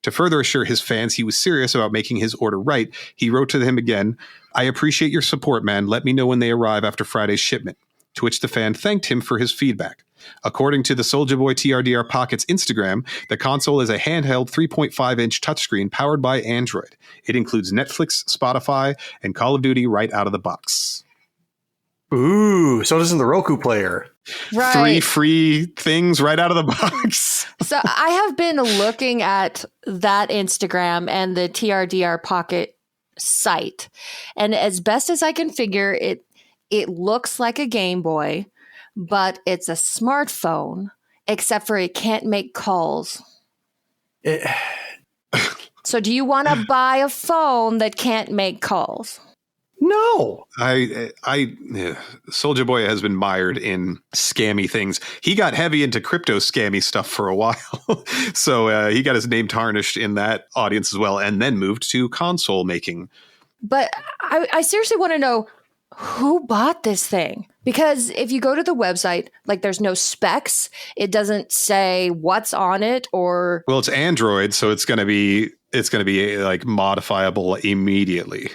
To further assure his fans he was serious about making his order right, he wrote to him again, "I appreciate your support, man. Let me know when they arrive after Friday's shipment." To which the fan thanked him for his feedback. According to the Soulja Boy TRDR Pocket's Instagram, the console is a handheld 3.5-inch touchscreen powered by Android. It includes Netflix, Spotify, and Call of Duty right out of the box. Ooh, so doesn't the Roku player. Right. 3 free things right out of the box. So I have been looking at that Instagram and the TRDR Pocket site. And as best as I can figure, it looks like a Game Boy, but it's a smartphone, except for it can't make calls. So do you want to buy a phone that can't make calls? No. Soulja Boy has been mired in scammy things. He got heavy into crypto scammy stuff for a while. So he got his name tarnished in that audience as well, and then moved to console making. But I seriously want to know who bought this thing? Because if you go to the website, like there's no specs, it doesn't say what's on it or. Well, it's Android, so it's going to be like modifiable immediately.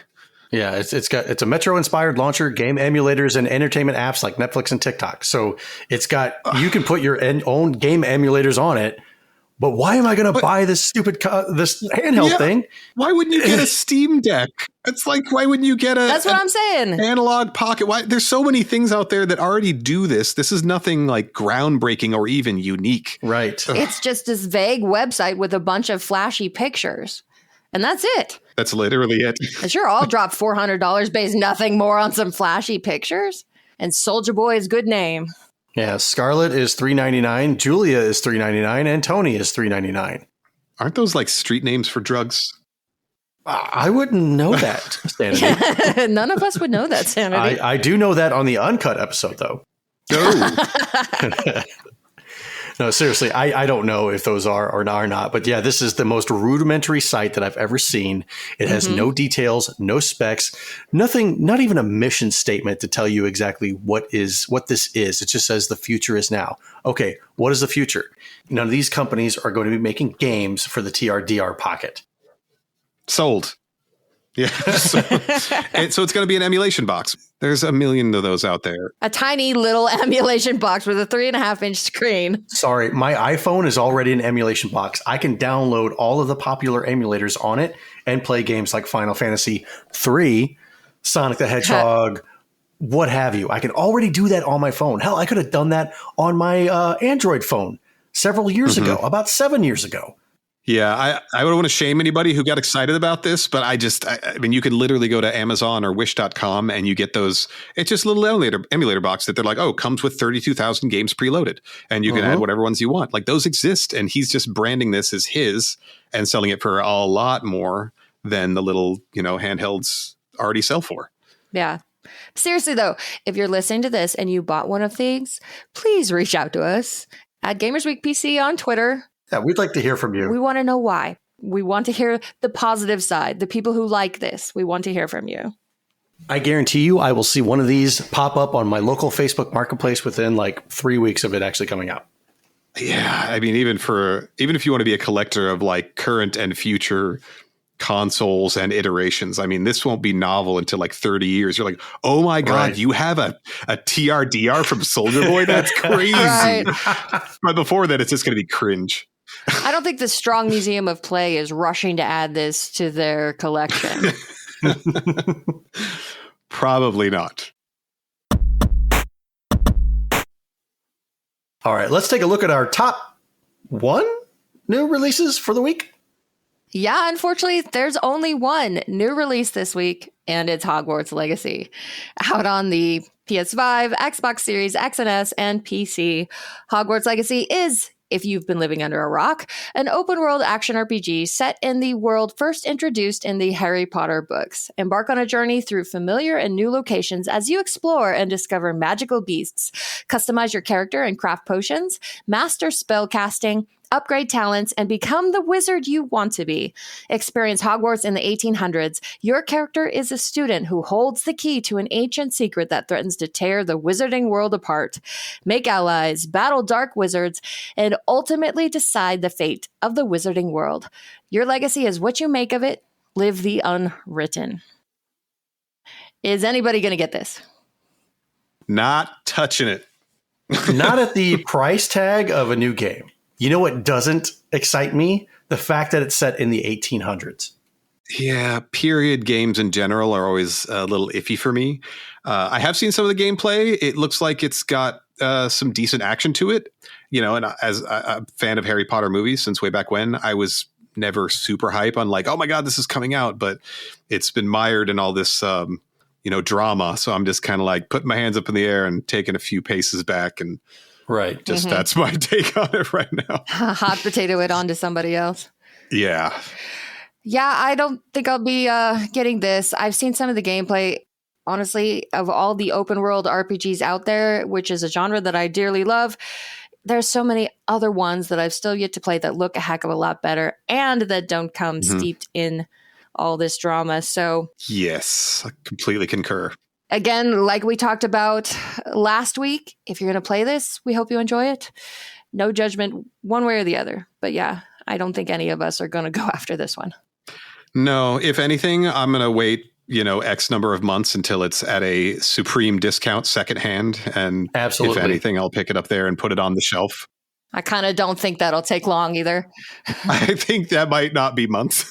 Yeah, it's a Metro inspired launcher, game emulators, and entertainment apps like Netflix and TikTok. So it's got you can put your own game emulators on it. But why am I going to buy this stupid this handheld thing? Why wouldn't you get a Steam Deck? It's like, why wouldn't you get That's what I'm saying. Analog Pocket? Why? There's so many things out there that already do this. This is nothing like groundbreaking or even unique. Right. It's just this vague website with a bunch of flashy pictures. And that's it. That's literally it. And sure, I'll drop $400 based nothing more on some flashy pictures. And Soulja Boy is good name. Yeah, Scarlett is $3.99, Julia is $3.99, and Tony is $3.99. Aren't those like street names for drugs? I wouldn't know that, Sanity. None of us would know that, Sanity. I do know that on the Uncut episode, though. Oh. No, seriously, I don't know if those are or are not. But yeah, this is the most rudimentary site that I've ever seen. It has no details, no specs, nothing, not even a mission statement to tell you exactly what this is. It just says the future is now. Okay, what is the future? None of these companies are going to be making games for the TRDR Pocket. Sold. Yeah. So it's going to be an emulation box. There's a million of those out there. A tiny little emulation box with a 3.5-inch screen. Sorry, my iPhone is already an emulation box. I can download all of the popular emulators on it and play games like Final Fantasy III, Sonic the Hedgehog, what have you. I can already do that on my phone. Hell, I could have done that on my Android phone several years ago, about 7 years ago. Yeah, I don't want to shame anybody who got excited about this, but I mean, you could literally go to Amazon or Wish.com and you get those. It's just a little emulator box that they're like, oh, comes with 32,000 games preloaded, and you can add whatever ones you want. Like, those exist, and he's just branding this as his and selling it for a lot more than the little, handhelds already sell for. Yeah. Seriously, though, if you're listening to this and you bought one of these, please reach out to us at GamersWeek PC on Twitter. Yeah, we'd like to hear from you. We want to know why. We want to hear the positive side, the people who like this. We want to hear from you. I guarantee you I will see one of these pop up on my local Facebook marketplace within like 3 weeks of it actually coming out. Yeah, I mean, even if you want to be a collector of like current and future consoles and iterations, I mean, this won't be novel until like 30 years. You're like, oh my God, you have a TRDR from Soulja Boy? That's crazy. But before that, it's just going to be cringe. I don't think the Strong Museum of Play is rushing to add this to their collection. Probably not. All right, let's take a look at our top 1 new releases for the week. Yeah, unfortunately, there's only one new release this week, and it's Hogwarts Legacy. Out on the PS5, Xbox Series X and S, and PC, Hogwarts Legacy is, if you've been living under a rock, an open-world action RPG set in the world first introduced in the Harry Potter books. Embark on a journey through familiar and new locations as you explore and discover magical beasts, customize your character and craft potions, master spell casting, upgrade talents, and become the wizard you want to be. Experience Hogwarts in the 1800s. Your character is a student who holds the key to an ancient secret that threatens to tear the wizarding world apart. Make allies, battle dark wizards, and ultimately decide the fate of the wizarding world. Your legacy is what you make of it. Live the unwritten. Is anybody going to get this? Not touching it. Not at the price tag of a new game. You know what doesn't excite me? The fact that it's set in the 1800s. Yeah, period games in general are always a little iffy for me. I have seen some of the gameplay. It looks like it's got some decent action to it. And as a fan of Harry Potter movies since way back when, I was never super hype on like, oh my God, this is coming out. But it's been mired in all this, drama. So I'm just kind of like putting my hands up in the air and taking a few paces back and that's my take on it right now. Hot potato it onto somebody else. Yeah. Yeah, I don't think I'll be getting this. I've seen some of the gameplay. Honestly, of all the open world RPGs out there, which is a genre that I dearly love, there's so many other ones that I've still yet to play that look a heck of a lot better and that don't come steeped in all this drama. So yes, I completely concur. Again, like we talked about last week, if you're going to play this, we hope you enjoy it. No judgment one way or the other. But yeah, I don't think any of us are going to go after this one. No, if anything, I'm going to wait, X number of months until it's at a supreme discount secondhand. And absolutely, if anything, I'll pick it up there and put it on the shelf. I kind of don't think that'll take long either. I think that might not be months.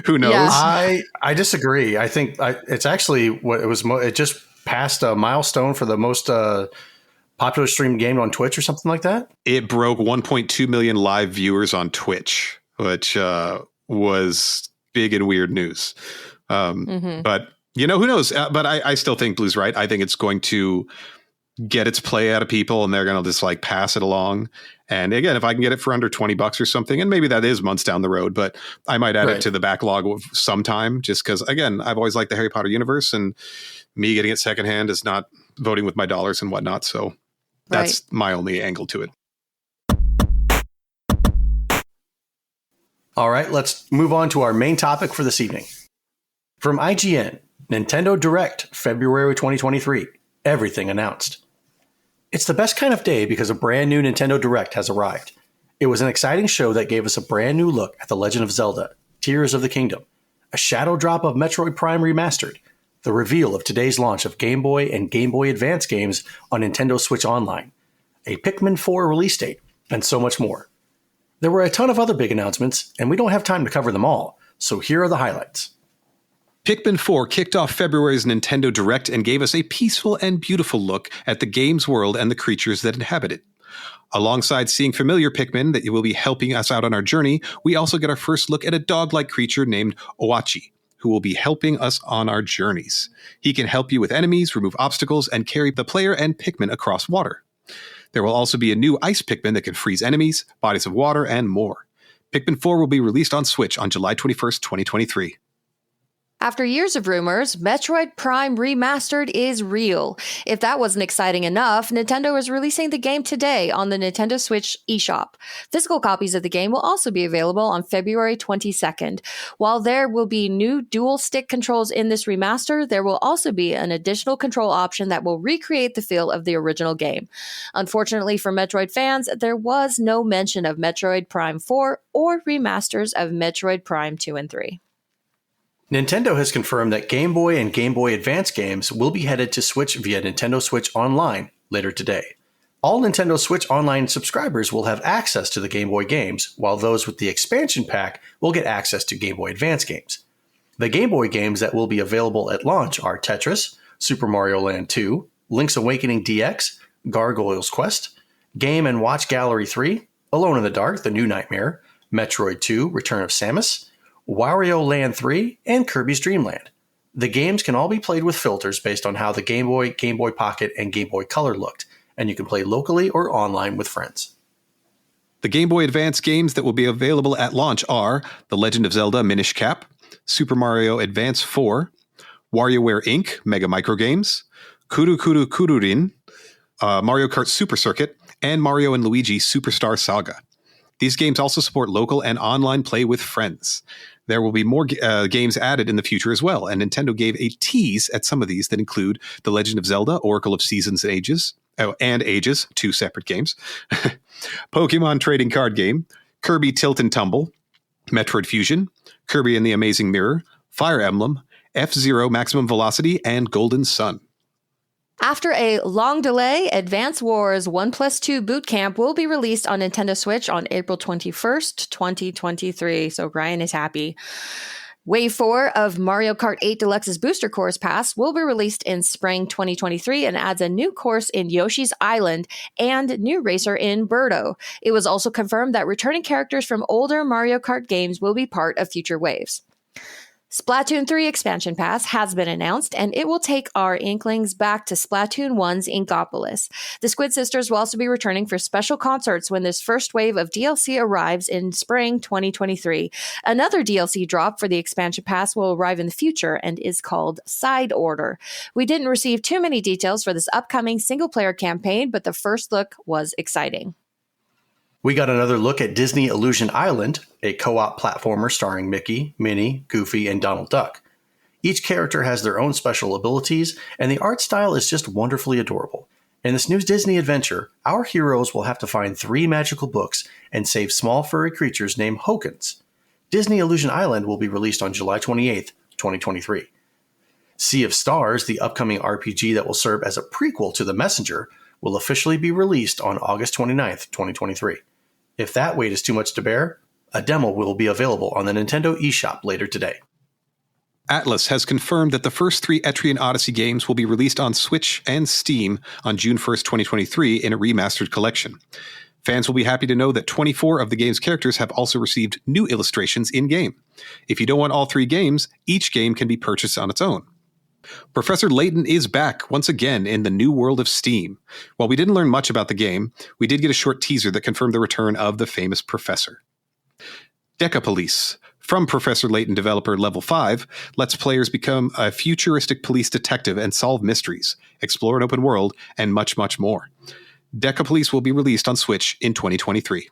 Who knows? Yeah. I disagree. I think it's actually what it was. It just passed a milestone for the most popular streamed game on Twitch or something like that. It broke 1.2 million live viewers on Twitch, which was big and weird news. But who knows? But I still think Blue's right. I think it's going to get its play out of people and they're going to just like pass it along. And again, if I can get it for under $20 or something, and maybe that is months down the road, but I might add it to the backlog of some time just because, again, I've always liked the Harry Potter universe and me getting it secondhand is not voting with my dollars and whatnot. So that's my only angle to it. All right, let's move on to our main topic for this evening. From IGN, Nintendo Direct, February 2023. Everything announced. It's the best kind of day because a brand new Nintendo Direct has arrived. It was an exciting show that gave us a brand new look at The Legend of Zelda, Tears of the Kingdom, a shadow drop of Metroid Prime Remastered, the reveal of today's launch of Game Boy and Game Boy Advance games on Nintendo Switch Online, a Pikmin 4 release date, and so much more. There were a ton of other big announcements, and we don't have time to cover them all, so here are the highlights. Pikmin 4 kicked off February's Nintendo Direct and gave us a peaceful and beautiful look at the game's world and the creatures that inhabit it. Alongside seeing familiar Pikmin that will be helping us out on our journey, we also get our first look at a dog-like creature named Owachi, who will be helping us on our journeys. He can help you with enemies, remove obstacles, and carry the player and Pikmin across water. There will also be a new ice Pikmin that can freeze enemies, bodies of water, and more. Pikmin 4 will be released on Switch on July 21st, 2023. After years of rumors, Metroid Prime Remastered is real. If that wasn't exciting enough, Nintendo is releasing the game today on the Nintendo Switch eShop. Physical copies of the game will also be available on February 22nd. While there will be new dual stick controls in this remaster, there will also be an additional control option that will recreate the feel of the original game. Unfortunately for Metroid fans, there was no mention of Metroid Prime 4 or remasters of Metroid Prime 2 and 3. Nintendo has confirmed that Game Boy and Game Boy Advance games will be headed to Switch via Nintendo Switch Online later today. All Nintendo Switch Online subscribers will have access to the Game Boy games, while those with the expansion pack will get access to Game Boy Advance games. The Game Boy games that will be available at launch are Tetris, Super Mario Land 2, Link's Awakening DX, Gargoyle's Quest, Game & Watch Gallery 3, Alone in the Dark, The New Nightmare, Metroid 2, Return of Samus, Wario Land 3, and Kirby's Dream Land. The games can all be played with filters based on how the Game Boy, Game Boy Pocket, and Game Boy Color looked, and you can play locally or online with friends. The Game Boy Advance games that will be available at launch are The Legend of Zelda Minish Cap, Super Mario Advance 4, WarioWare Inc. Mega Micro Games, Kuru Kuru Kururin, Mario Kart Super Circuit, and Mario & Luigi Superstar Saga. These games also support local and online play with friends. There will be more games added in the future as well, and Nintendo gave a tease at some of these that include The Legend of Zelda, Oracle of Seasons and Ages, 2 separate games, Pokemon Trading Card Game, Kirby Tilt and Tumble, Metroid Fusion, Kirby and the Amazing Mirror, Fire Emblem, F-Zero Maximum Velocity, and Golden Sun. After a long delay, Advance Wars 1+2 Boot Camp will be released on Nintendo Switch on April 21st, 2023. So Ryan is happy. Wave 4 of Mario Kart 8 Deluxe's Booster Course Pass will be released in spring 2023 and adds a new course in Yoshi's Island and new racer in Birdo. It was also confirmed that returning characters from older Mario Kart games will be part of future waves. Splatoon 3 Expansion Pass has been announced, and it will take our Inklings back to Splatoon 1's Inkopolis. The Squid Sisters will also be returning for special concerts when this first wave of DLC arrives in spring 2023. Another DLC drop for the Expansion Pass will arrive in the future and is called Side Order. We didn't receive too many details for this upcoming single-player campaign, but the first look was exciting. We got another look at Disney Illusion Island, a co-op platformer starring Mickey, Minnie, Goofy, and Donald Duck. Each character has their own special abilities, and the art style is just wonderfully adorable. In this new Disney adventure, our heroes will have to find 3 magical books and save small furry creatures named Hokens. Disney Illusion Island will be released on July 28th, 2023. Sea of Stars, the upcoming RPG that will serve as a prequel to The Messenger, will officially be released on August 29th, 2023. If that wait is too much to bear, a demo will be available on the Nintendo eShop later today. Atlas has confirmed that the first 3 Etrian Odyssey games will be released on Switch and Steam on June 1st, 2023 in a remastered collection. Fans will be happy to know that 24 of the game's characters have also received new illustrations in-game. If you don't want all 3 games, each game can be purchased on its own. Professor Layton is back once again in the new world of Steam. While we didn't learn much about the game, we did get a short teaser that confirmed the return of the famous professor. Deca Police, from Professor Layton developer Level 5, lets players become a futuristic police detective and solve mysteries, explore an open world, and much, much more. Deca Police will be released on Switch in 2023.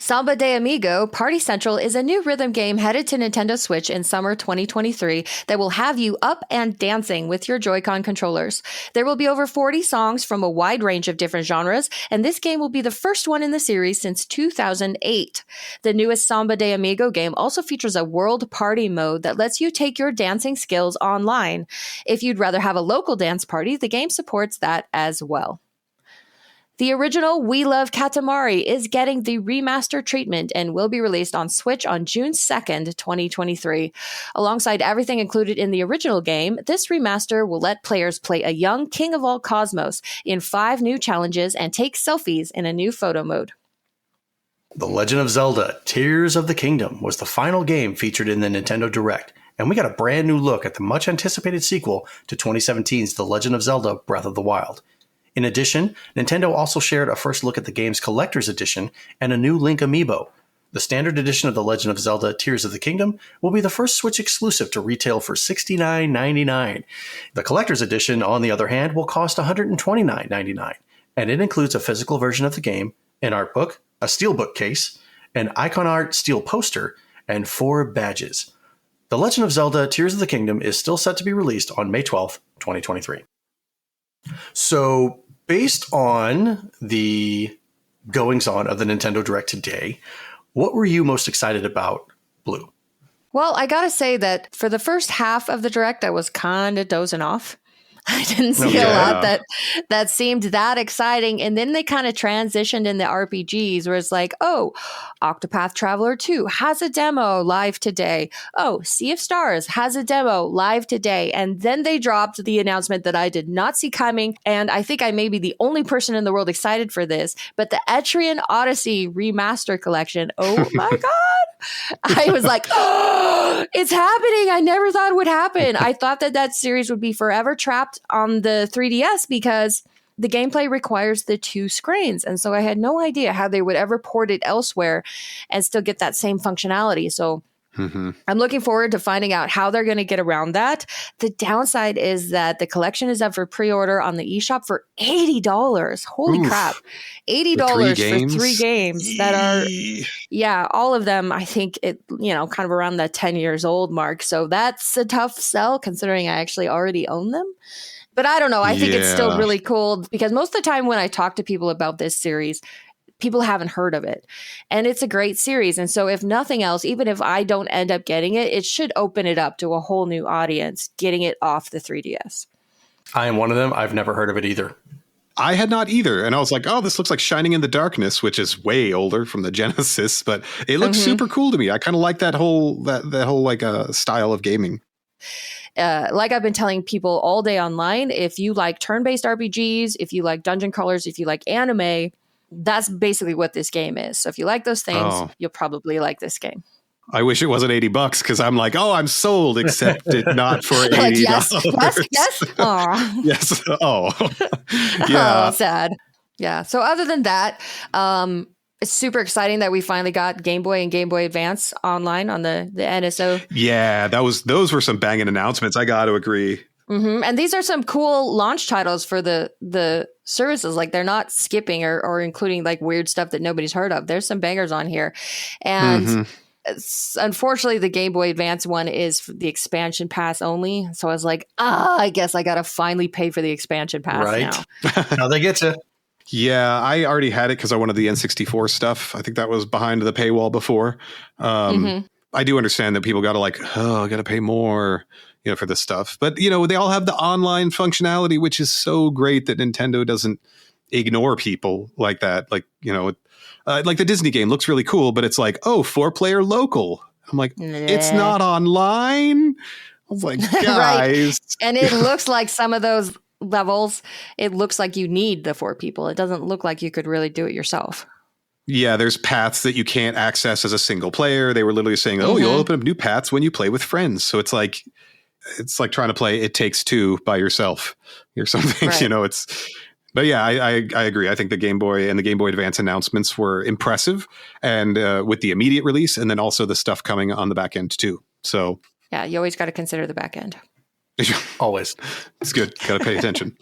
Samba de Amigo Party Central is a new rhythm game headed to Nintendo Switch in summer 2023 that will have you up and dancing with your Joy-Con controllers. There will be over 40 songs from a wide range of different genres, and this game will be the first one in the series since 2008. The newest Samba de Amigo game also features a world party mode that lets you take your dancing skills online. If you'd rather have a local dance party, the game supports that as well. The original We Love Katamari is getting the remaster treatment and will be released on Switch on June 2nd, 2023. Alongside everything included in the original game, this remaster will let players play a young king of all cosmos in 5 new challenges and take selfies in a new photo mode. The Legend of Zelda Tears of the Kingdom was the final game featured in the Nintendo Direct, and we got a brand new look at the much anticipated sequel to 2017's The Legend of Zelda Breath of the Wild. In addition, Nintendo also shared a first look at the game's collector's edition and a new Link amiibo. The standard edition of The Legend of Zelda Tears of the Kingdom will be the first Switch exclusive to retail for $69.99. The collector's edition, on the other hand, will cost $129.99, and it includes a physical version of the game, an art book, a steelbook case, an icon art steel poster, and 4 badges. The Legend of Zelda Tears of the Kingdom is still set to be released on May 12th, 2023. So, based on the goings-on of the Nintendo Direct today, what were you most excited about, Blue? Well, I gotta say that for the first half of the Direct, I was kind of dozing off. I didn't see a lot that seemed that exciting. And then they kind of transitioned in the RPGs where it's like, oh, Octopath Traveler 2 has a demo live today. Oh, Sea of Stars has a demo live today. And then they dropped the announcement that I did not see coming. And I think I may be the only person in the world excited for this. But the Etrian Odyssey Remaster Collection, oh my God. I was like, oh, it's happening. I never thought it would happen. I thought that series would be forever trapped on the 3DS because the gameplay requires the 2 screens. And so I had no idea how they would ever port it elsewhere and still get that same functionality. So I'm looking forward to finding out how they're going to get around that. The downside is that the collection is up for pre-order on the eShop for $80. Holy crap. $80 for 3 games that are, all of them, I think kind of around the 10 years old mark. So that's a tough sell considering I actually already own them. But I don't know. I think it's still really cool because most of the time when I talk to people about this series, people haven't heard of it. And it's a great series. And so if nothing else, even if I don't end up getting it, it should open it up to a whole new audience, getting it off the 3DS. I am one of them. I've never heard of it either. I had not either. And I was like, oh, this looks like Shining in the Darkness, which is way older from the Genesis, but it looks super cool to me. I kind of like that whole style of gaming. Like I've been telling people all day online, if you like turn-based RPGs, if you like dungeon crawlers, if you like anime, that's basically what this game is. So if you like those things, you'll probably like this game. I wish it wasn't $80 because I'm like, oh, I'm sold, except it not for $80. Like, yes. Aw. Yes. Oh, yeah. Oh, sad. Yeah. So other than that, it's super exciting that we finally got Game Boy and Game Boy Advance online on the NSO. Yeah, those were some banging announcements. I got to agree. And these are some cool launch titles for the services. Like they're not skipping or including like weird stuff that nobody's heard of. There's some bangers on here. And unfortunately, the Game Boy Advance one is the expansion pass only. So I was like, I guess I got to finally pay for the expansion pass now. Now they get you. Yeah, I already had it because I wanted the N64 stuff. I think that was behind the paywall before. I do understand that people got to I got to pay more, for this stuff. But, they all have the online functionality, which is so great that Nintendo doesn't ignore people like that. Like the Disney game looks really cool, but it's like, 4-player local. I'm like, it's not online. I was like, guys. Right. And it looks like some of those levels, it looks like you need the 4 people. It doesn't look like you could really do it yourself. Yeah, there's paths that you can't access as a single player. They were literally saying, you'll open up new paths when you play with friends. So it's like trying to play It Takes Two by yourself or something, right. But yeah, I agree. I think the Game Boy and the Game Boy Advance announcements were impressive and with the immediate release and then also the stuff coming on the back end too. So yeah, you always got to consider the back end. Always. It's good. Got to pay attention.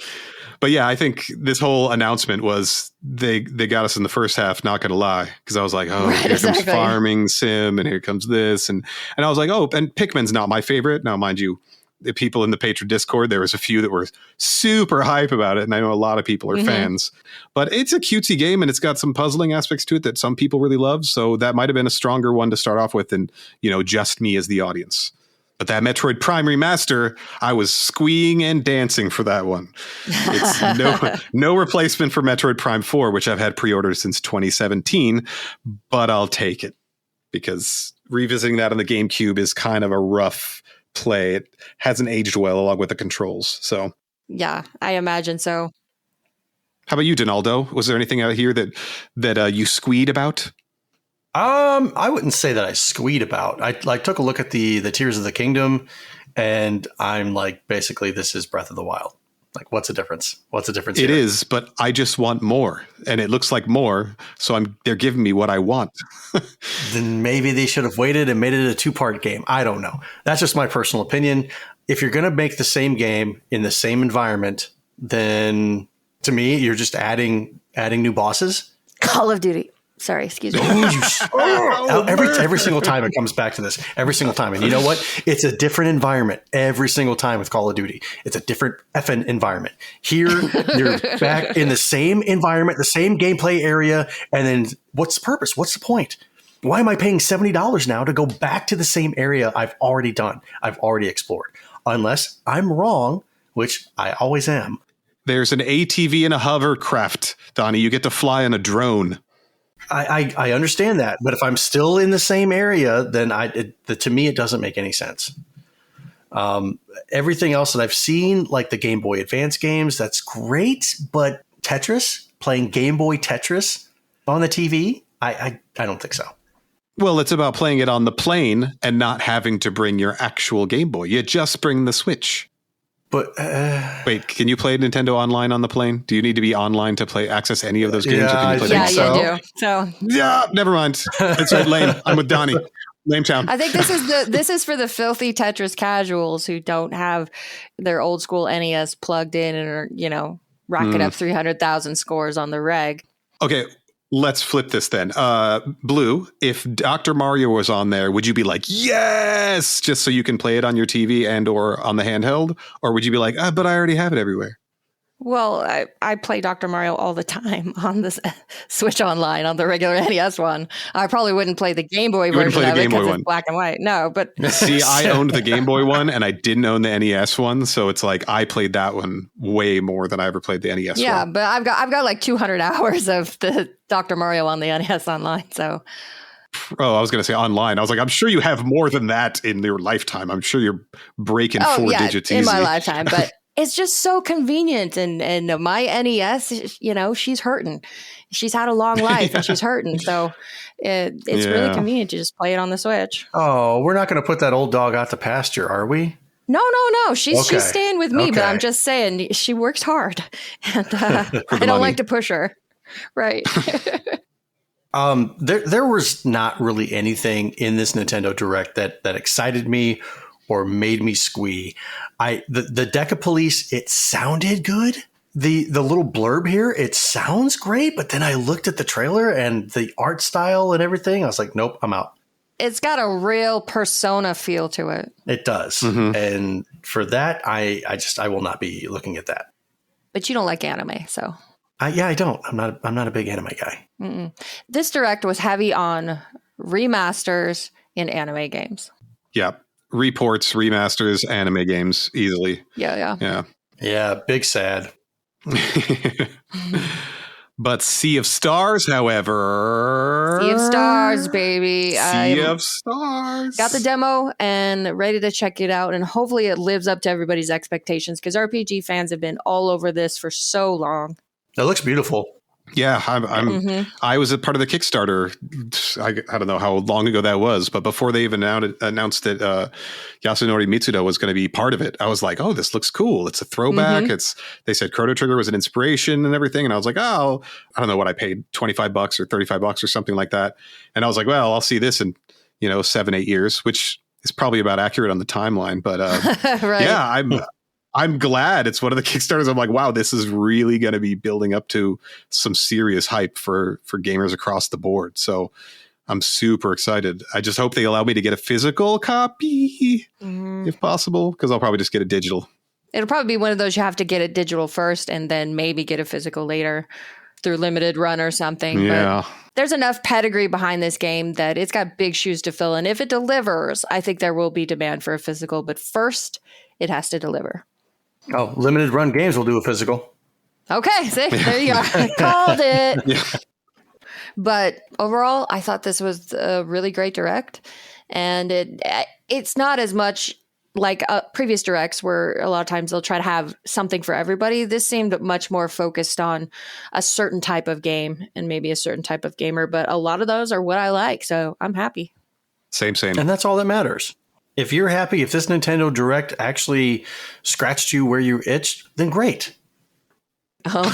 But yeah, I think this whole announcement was they got us in the first half, not going to lie, because I was like, oh, here comes farming sim and here comes this. And I was like, oh, and Pikmin's not my favorite. Now, mind you, the people in the Patreon Discord, there was a few that were super hype about it. And I know a lot of people are fans. But it's a cutesy game and it's got some puzzling aspects to it that some people really love. So that might have been a stronger one to start off with than, just me as the audience. But that Metroid Prime Remaster, I was squeeing and dancing for that one. It's no replacement for Metroid Prime 4, which I've had pre-ordered since 2017, but I'll take it because revisiting that on the GameCube is kind of a rough play. It hasn't aged well along with the controls. So yeah, I imagine so. How about you, Donaldo? Was there anything out here that you squeed about? I wouldn't say that I squeed about. I took a look at the Tears of the Kingdom, and I'm like, basically, this is Breath of the Wild. Like, what's the difference? What's the difference? It is, but I just want more, and it looks like more. So they're giving me what I want. Then maybe they should have waited and made it a 2-part game. I don't know. That's just my personal opinion. If you're going to make the same game in the same environment, then to me, you're just adding new bosses. Call of Duty. Sorry, excuse me. Every single time it comes back to this. Every single time. And you know what? It's a different environment every single time with Call of Duty. It's a different effing environment. Here, you're back in the same environment, the same gameplay area. And then what's the purpose? What's the point? Why am I paying $70 now to go back to the same area I've already done? I've already explored. Unless I'm wrong, which I always am. There's an ATV and a hovercraft, Donnie. You get to fly on a drone. I understand that, but if I'm still in the same area, then to me, it doesn't make any sense. Everything else that I've seen, like the Game Boy Advance games, that's great. But Tetris, playing Game Boy Tetris on the TV, I don't think so. Well, it's about playing it on the plane and not having to bring your actual Game Boy. You just bring the Switch. But wait, can you play Nintendo Online on the plane? Do you need to be online to access any of those games? Yeah, or can you play you do. So yeah, never mind. It's right, lame. I'm with Donnie. Lame town. I think this is for the filthy Tetris casuals who don't have their old school NES plugged in and are racking up 300,000 scores on the reg. Okay. Let's flip this then. Blue, if Dr. Mario was on there, would you be like, yes, just so you can play it on your TV and or on the handheld? Or would you be like, but I already have it everywhere? Well, I play Dr. Mario all the time on this Switch Online, on the regular NES one. I probably wouldn't play the Game Boy version of it because it's black and white. No, but... See, I owned the Game Boy one and I didn't own the NES one. So it's like I played that one way more than I ever played the NES one. Yeah, but I've got like 200 hours of the Dr. Mario on the NES Online, so... Oh, I was going to say online. I was like, I'm sure you have more than that in your lifetime. I'm sure you're breaking 4 digits easy. In my lifetime, but... It's just so convenient. And my NES, she's hurting. She's had a long life and she's hurting. So it's really convenient to just play it on the Switch. Oh, we're not going to put that old dog out to pasture, are we? No. She's staying with me, but I'm just saying she works hard. And I don't like to push her. Right. There was not really anything in this Nintendo Direct that excited me or made me squee. The Deca Police, it sounded good. The little blurb here, it sounds great, but then I looked at the trailer and the art style and everything. I was like, nope, I'm out. It's got a real Persona feel to it. It does. Mm-hmm. And for that, I will not be looking at that. But you don't like anime, so. I don't. I'm not a big anime guy. Mm-mm. This Direct was heavy on remasters in anime games. Yeah. Reports, remasters, anime games easily. Yeah. Big sad. But Sea of Stars, however. Sea of Stars, baby. Sea of Stars. Got the demo and ready to check it out. And hopefully it lives up to everybody's expectations because RPG fans have been all over this for so long. It looks beautiful. Yeah, I was a part of the Kickstarter. I don't know how long ago that was, but before they even announced that Yasunori Mitsuda was going to be part of it, I was like, "Oh, this looks cool! It's a throwback." They said Chrono Trigger was an inspiration and everything, and I was like, "Oh, I don't know what I paid, $25 or $35 or something like that." And I was like, "Well, I'll see this in 7-8 years," which is probably about accurate on the timeline. But right. yeah, I'm glad it's one of the Kickstarters. I'm like, wow, this is really going to be building up to some serious hype for gamers across the board. So I'm super excited. I just hope they allow me to get a physical copy if possible, because I'll probably just get a digital. It'll probably be one of those you have to get it digital first and then maybe get a physical later through limited run or something. Yeah. But there's enough pedigree behind this game that it's got big shoes to fill. And if it delivers, I think there will be demand for a physical. But first, it has to deliver. Oh, limited run games will do a physical. Okay, see, there you are. Called it. Yeah. But overall, I thought this was a really great direct. And it's not as much like previous directs where a lot of times they'll try to have something for everybody. This seemed much more focused on a certain type of game and maybe a certain type of gamer. But a lot of those are what I like. So I'm happy. Same. And that's all that matters. If you're happy, if this Nintendo Direct actually scratched you where you itched, then great. Oh.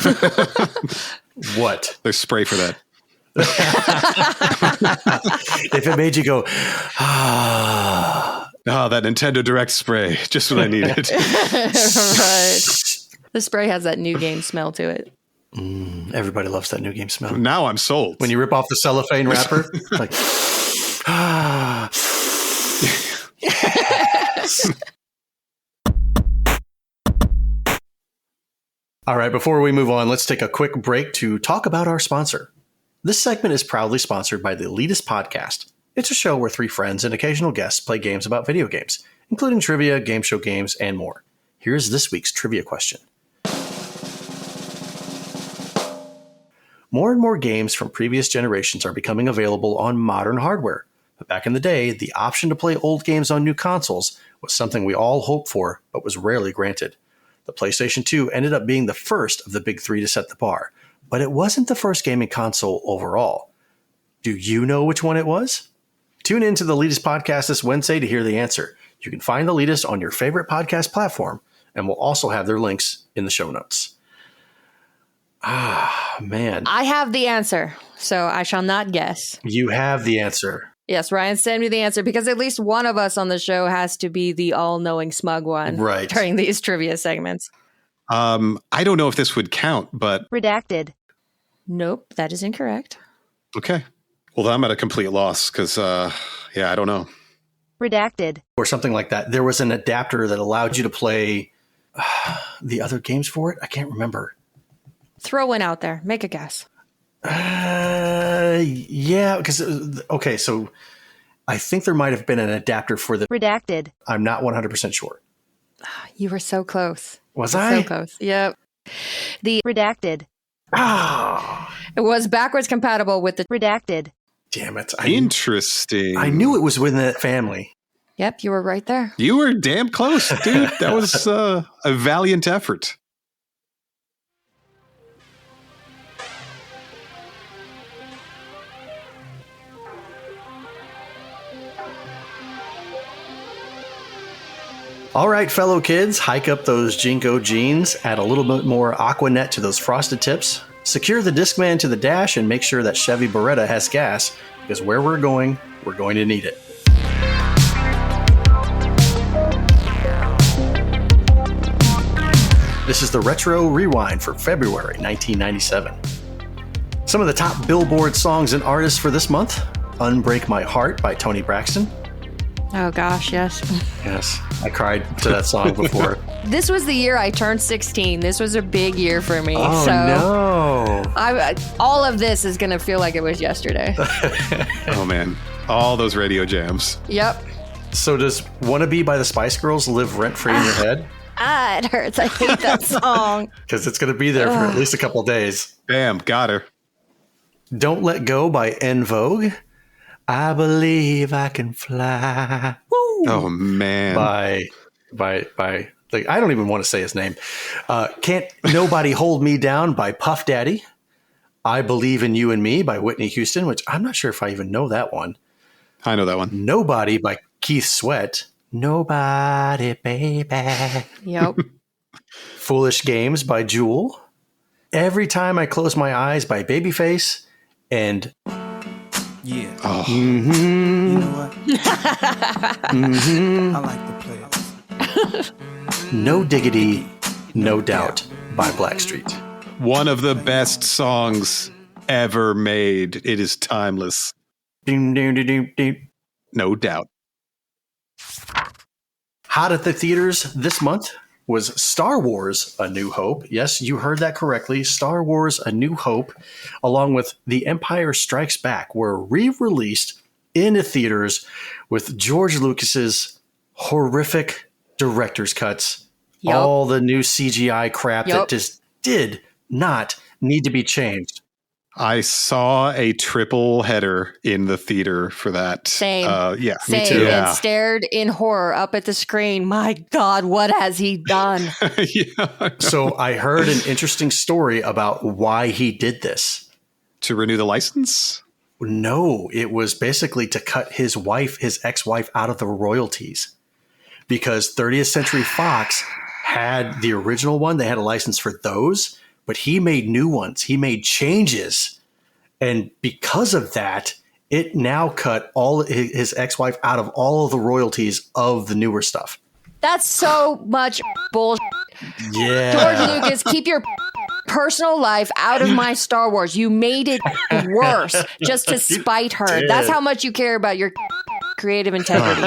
What? There's spray for that. If it made you go, ah. Oh, that Nintendo Direct spray. Just what I needed. Right. The spray has that new game smell to it. Everybody loves that new game smell. Now I'm sold. When you rip off the cellophane wrapper, it's like, ah. Yes. All right, before we move on, let's take a quick break to talk about our sponsor. This segment is proudly sponsored by the Elitist Podcast. It's a show where three friends and occasional guests play games about video games, including trivia, game show games, and more. Here's this week's trivia question. More and more games from previous generations are becoming available on modern hardware. But back in the day, the option to play old games on new consoles was something we all hoped for, but was rarely granted. The PlayStation 2 ended up being the first of the big three to set the bar, but it wasn't the first gaming console overall. Do you know which one it was? Tune in to the Elitist Podcast this Wednesday to hear the answer. You can find the Elitist on your favorite podcast platform, and we'll also have their links in the show notes. Ah, man. I have the answer, so I shall not guess. You have the answer. Yes, Ryan, send me the answer because at least one of us on the show has to be the all-knowing smug one during these trivia segments. I don't know if this would count, but... Redacted. Nope, that is incorrect. Okay. Well, I'm at a complete loss because, I don't know. Redacted. Or something like that. There was an adapter that allowed you to play the other games for it. I can't remember. Throw one out there. Make a guess. Yeah, because, okay, so I think there might have been an adapter for the... Redacted. I'm not 100% sure. You were so close. Was I? So close. Yep. The redacted. Ah. It was backwards compatible with the redacted. Damn it. Interesting. I knew it was within that family. Yep, you were right there. You were damn close, dude. That was a valiant effort. All right, fellow kids, hike up those Jinko jeans, add a little bit more Aquanet to those frosted tips, secure the Discman to the dash, and make sure that Chevy Beretta has gas, because where we're going to need it. This is the Retro Rewind for February 1997. Some of the top Billboard songs and artists for this month: Unbreak My Heart by Toni Braxton. Oh gosh, yes. Yes, I cried to that song before. This was the year I turned 16. This was a big year for me. Oh, so no. All of this is going to feel like it was yesterday. Oh, man. All those radio jams. Yep. So does Wannabe by the Spice Girls live rent-free in your head? It hurts. I hate that song. Because it's going to be there for at least a couple of days. Bam, got her. Don't Let Go by En Vogue. I Believe I Can Fly. Woo! Oh, man. By like, I don't even want to say his name. Can't Nobody Hold Me Down by Puff Daddy. I Believe in You and Me by Whitney Houston, which I'm not sure if I even know that one. I know that one. Nobody by Keith Sweat. Nobody, baby. Yep. Foolish Games by Jewel. Every Time I Close My Eyes by Babyface. And yeah. Oh. Mm-hmm. You know what? Mm-hmm. I like to play it. No Diggity, No Doubt by Blackstreet. One of the best songs ever made. It is timeless. Ding, ding, ding, ding, ding. No doubt. Hot at the theaters this month was Star Wars A New Hope. Yes, you heard that correctly. Star Wars A New Hope, along with The Empire Strikes Back, were re-released into theaters with George Lucas's horrific director's cuts. Yep. All the new CGI crap that just did not need to be changed. I saw a triple header in the theater for that. Same. Yeah, Same. me too. And stared in horror up at the screen. My God, what has he done? Yeah. So I heard an interesting story about why he did this. To renew the license? No, it was basically to cut his ex-wife, out of the royalties. Because 20th Century Fox had the original one. They had a license for those, but he made new ones. He made changes. And because of that, it now cut all his ex-wife out of all of the royalties of the newer stuff. That's so much bullshit. Yeah. George Lucas, keep your personal life out of my Star Wars. You made it worse just to spite her. That's how much you care about your creative integrity.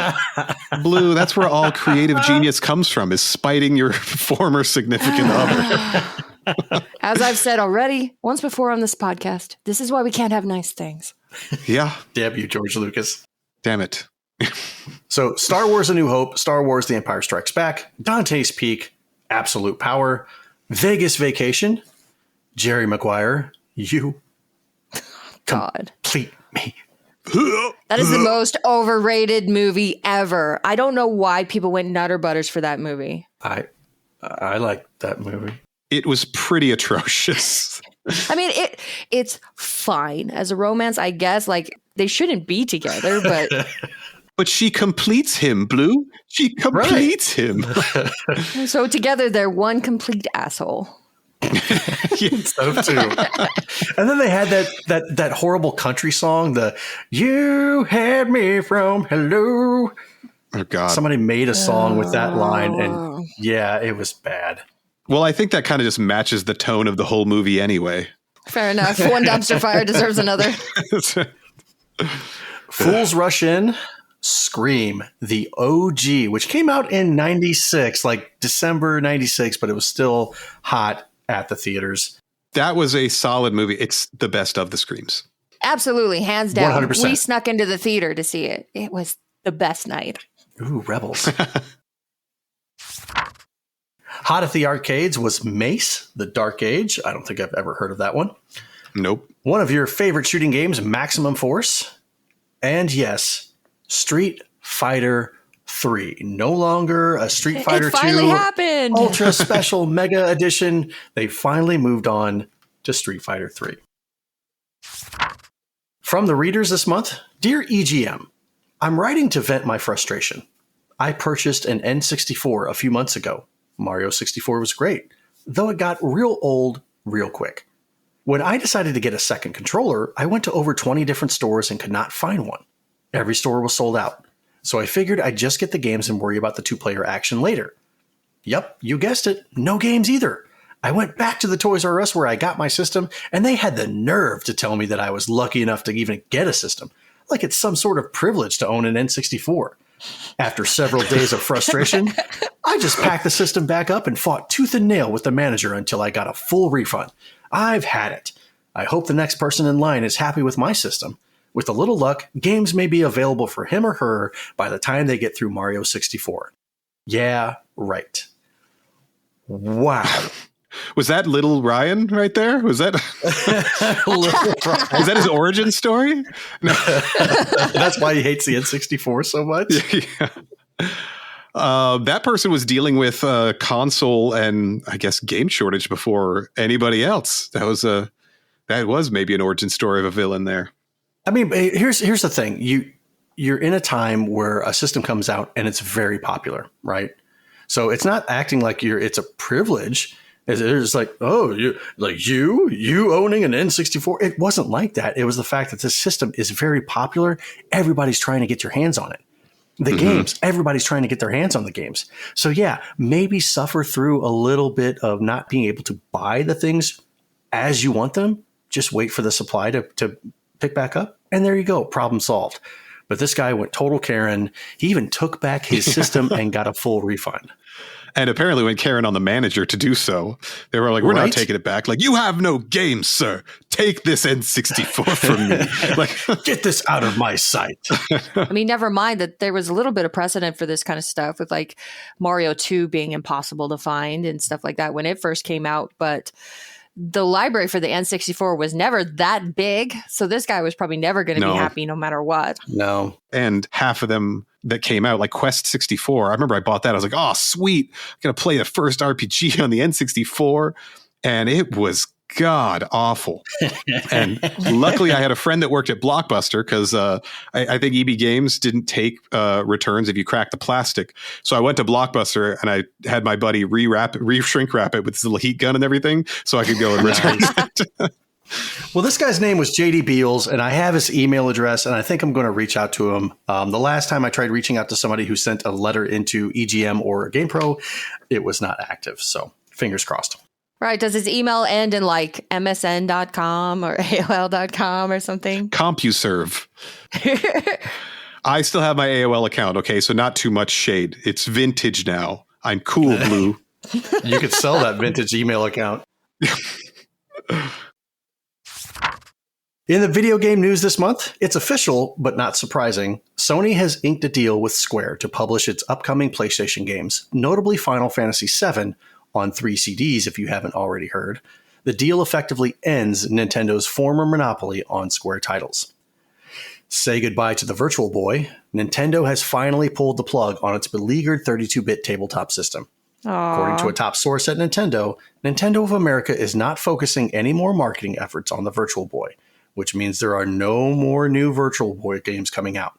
Blue, that's where all creative genius comes from, is spiting your former significant other. As I've said already, once before on this podcast, this is why we can't have nice things. Yeah. Damn you, George Lucas. Damn it. So Star Wars A New Hope, Star Wars The Empire Strikes Back, Dante's Peak, Absolute Power, Vegas Vacation, Jerry Maguire, you God. complete me. That is the most overrated movie ever. I don't know why people went nutter butters for that movie. I like that movie. It was pretty atrocious. I mean, it's fine as a romance, I guess. Like, they shouldn't be together, but But she completes him, Blue. She completes him. so together they're one complete asshole. So too. And then they had that horrible country song, the "You Had Me From Hello." Oh God! Somebody made a song with that line, and yeah, it was bad. Well, I think that kind of just matches the tone of the whole movie anyway. Fair enough. One dumpster fire deserves another. Fools Rush In, Scream, the OG, which came out in 96, like December 96, but it was still hot at the theaters. That was a solid movie. It's the best of the Screams. Absolutely. Hands down. 100%. We snuck into the theater to see it. It was the best night. Ooh, Rebels. Hot at the arcades was Mace, the Dark Age. I don't think I've ever heard of that one. Nope. One of your favorite shooting games, Maximum Force. And yes, Street Fighter 3. No longer a Street Fighter 2 finally happened. Ultra Special Mega Edition. They finally moved on to Street Fighter 3. From the readers this month, Dear EGM, I'm writing to vent my frustration. I purchased an N64 a few months ago. Mario 64 was great, though it got real old real quick. When I decided to get a second controller, I went to over 20 different stores and could not find one. Every store was sold out. So I figured I'd just get the games and worry about the two-player action later. Yep, you guessed it, no games either. I went back to the Toys R Us where I got my system, and they had the nerve to tell me that I was lucky enough to even get a system, like it's some sort of privilege to own an N64. After several days of frustration, I just packed the system back up and fought tooth and nail with the manager until I got a full refund. I've had it. I hope the next person in line is happy with my system. With a little luck, games may be available for him or her by the time they get through Mario 64. Yeah, right. Wow. Was that little Ryan right there? Was that is that his origin story? No. That's why he hates the N64 so much. Yeah. That person was dealing with console and I guess game shortage before anybody else. That was maybe an origin story of a villain there. I mean, here's the thing. You're in a time where a system comes out and it's very popular, right? So it's not acting like it's a privilege. It's like, oh, you owning an N64. It wasn't like that. It was the fact that this system is very popular. Everybody's trying to get your hands on it. the games. Everybody's trying to get their hands on the games. So yeah, maybe suffer through a little bit of not being able to buy the things as you want them. Just wait for the supply to pick back up. And there you go. Problem solved. But this guy went total Karen. He even took back his system and got a full refund. And apparently went Karen on the manager to do so. They were like, we're not taking it back. Like, you have no games, sir. Take this N64 from me. Like, get this out of my sight. I mean, never mind that there was a little bit of precedent for this kind of stuff with like Mario 2 being impossible to find and stuff like that when it first came out. But the library for the N64 was never that big. So this guy was probably never going to be happy no matter what. No. And half of them that came out, like Quest 64, I remember I bought that. I was like, oh, sweet. I'm going to play the first RPG on the N64. And it was god awful. And luckily I had a friend that worked at Blockbuster because I think EB Games didn't take returns if you crack the plastic. So I went to Blockbuster and I had my buddy shrink wrap it with his little heat gun and everything so I could go and return it. Well, this guy's name was JD Beals, and I have his email address, and I think I'm going to reach out to him. The last time I tried reaching out to somebody who sent a letter into EGM or GamePro, it was not active. So fingers crossed. Right. Does his email end in like msn.com or AOL.com or something? CompuServe. I still have my AOL account. Okay, so not too much shade. It's vintage now. I'm cool, Blue. You could sell that vintage email account. In the video game news this month, it's official, but not surprising. Sony has inked a deal with Square to publish its upcoming PlayStation games, notably Final Fantasy VII, on 3 CDs if you haven't already heard. The deal effectively ends Nintendo's former monopoly on Square titles. Say goodbye to the Virtual Boy. Nintendo has finally pulled the plug on its beleaguered 32-bit tabletop system. Aww. According to a top source at Nintendo, Nintendo of America is not focusing any more marketing efforts on the Virtual Boy, which means there are no more new Virtual Boy games coming out.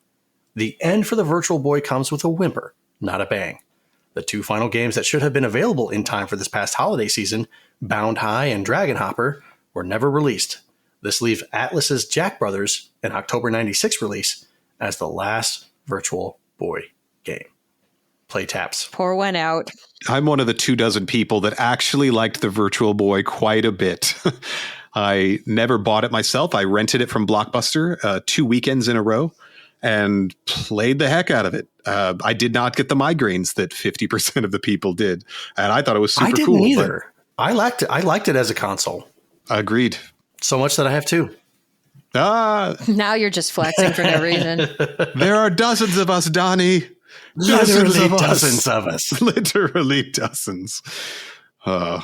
The end for the Virtual Boy comes with a whimper, not a bang. The 2 final games that should have been available in time for this past holiday season, Bound High and Dragon Hopper, were never released. This leaves Atlus's Jack Brothers, an October 96 release, as the last Virtual Boy game. Play taps. Pour one out. I'm one of the 24 people that actually liked the Virtual Boy quite a bit. I never bought it myself. I rented it from Blockbuster 2 weekends in a row and played the heck out of it. I did not get the migraines that 50% of the people did. And I thought it was super cool. I didn't either. I liked it as a console. Agreed. So much that I have 2. Now you're just flexing for no reason. There are dozens of us, Donnie. Literally dozens of us. Literally dozens. The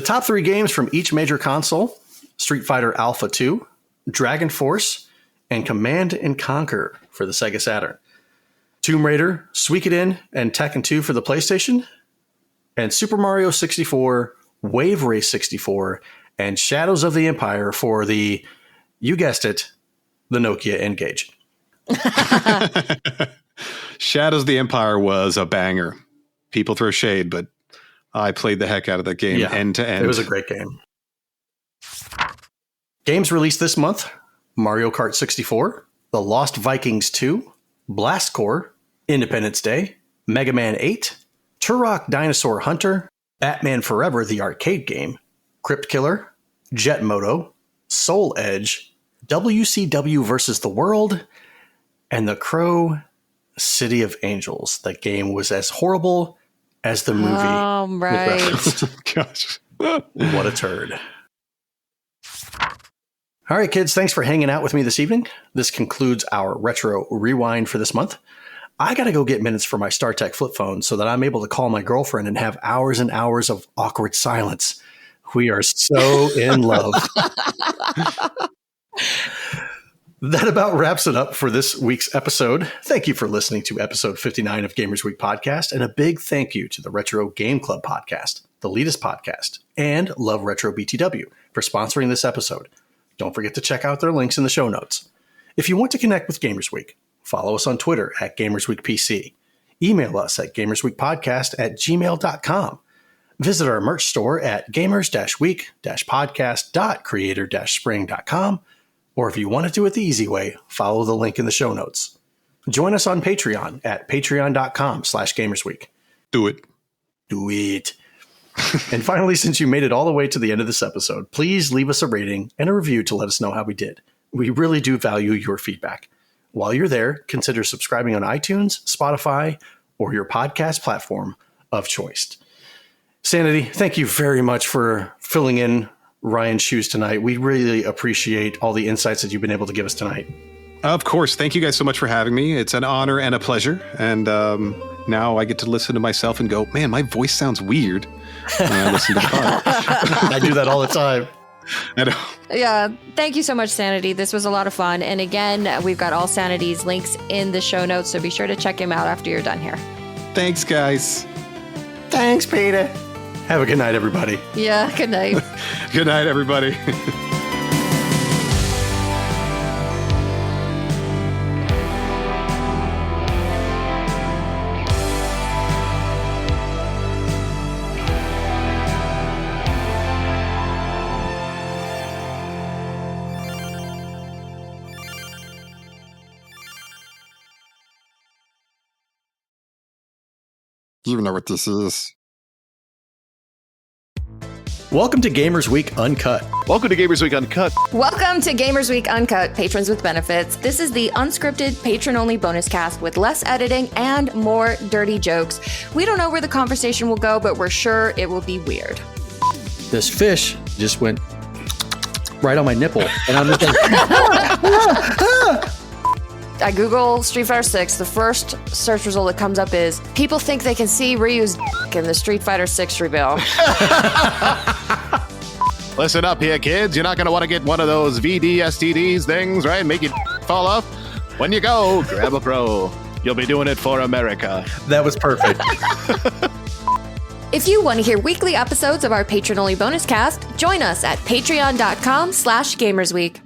top 3 games from each major console: Street Fighter Alpha 2, Dragon Force, and Command & Conquer for the Sega Saturn. Tomb Raider, Suikoden, and Tekken 2 for the PlayStation. And Super Mario 64, Wave Race 64, and Shadows of the Empire for the, you guessed it, the Nokia N-Gage. Shadows of the Empire was a banger. People throw shade, but I played the heck out of that game end to end. It was a great game. Games released this month: Mario Kart 64, The Lost Vikings 2, Blast Corps, Independence Day, Mega Man 8, Turok Dinosaur Hunter, Batman Forever the arcade game, Crypt Killer, Jet Moto, Soul Edge, WCW vs. the World, and The Crow City of Angels. That game was as horrible as the movie. Oh, right. Gosh. What a turd. All right, kids, thanks for hanging out with me this evening. This concludes our Retro Rewind for this month. I got to go get minutes for my StarTech flip phone so that I'm able to call my girlfriend and have hours and hours of awkward silence. We are so in love. That about wraps it up for this week's episode. Thank you for listening to episode 59 of Gamers Week Podcast, and a big thank you to the Retro Game Club Podcast, the Leadus Podcast, and Love Retro BTW for sponsoring this episode. Don't forget to check out their links in the show notes. If you want to connect with Gamers Week, follow us on Twitter at GamersWeekPC. Email us at gamersweekpodcast@gmail.com. Visit our merch store at gamers-week-podcast.creator-spring.com. Or if you want to do it the easy way, follow the link in the show notes. Join us on Patreon at patreon.com/gamersweek. Do it. Do it. And finally, since you made it all the way to the end of this episode, please leave us a rating and a review to let us know how we did. We really do value your feedback. While you're there, consider subscribing on iTunes, Spotify, or your podcast platform of choice. Sanity, thank you very much for filling in Ryan's shoes tonight. We really appreciate all the insights that you've been able to give us tonight. Of course. Thank you guys so much for having me. It's an honor and a pleasure. And now I get to listen to myself and go, man, my voice sounds weird when I listen to pod. I do that all the time. I know. Yeah, thank you so much, Sanity. This was a lot of fun. And again, we've got all Sanity's links in the show notes, so be sure to check him out after you're done here. Thanks, guys. Thanks, Peter. Have a good night, everybody. Yeah, good night. Good night, everybody. You know what this is. Welcome to Gamers Week Uncut. Welcome to Gamers Week Uncut. Welcome to Gamers Week Uncut, patrons with benefits. This is the unscripted, patron-only bonus cast with less editing and more dirty jokes. We don't know where the conversation will go, but we're sure it will be weird. This fish just went right on my nipple, and I'm just like, I Google Street Fighter 6. The first search result that comes up is people think they can see Ryu's in the Street Fighter 6 reveal. Listen up here, kids. You're not going to want to get one of those VD-STDs things, right? Make it fall off. When you go, grab a pro. You'll be doing it for America. that was perfect. If you want to hear weekly episodes of our patron-only bonus cast, join us at patreon.com/gamersweek.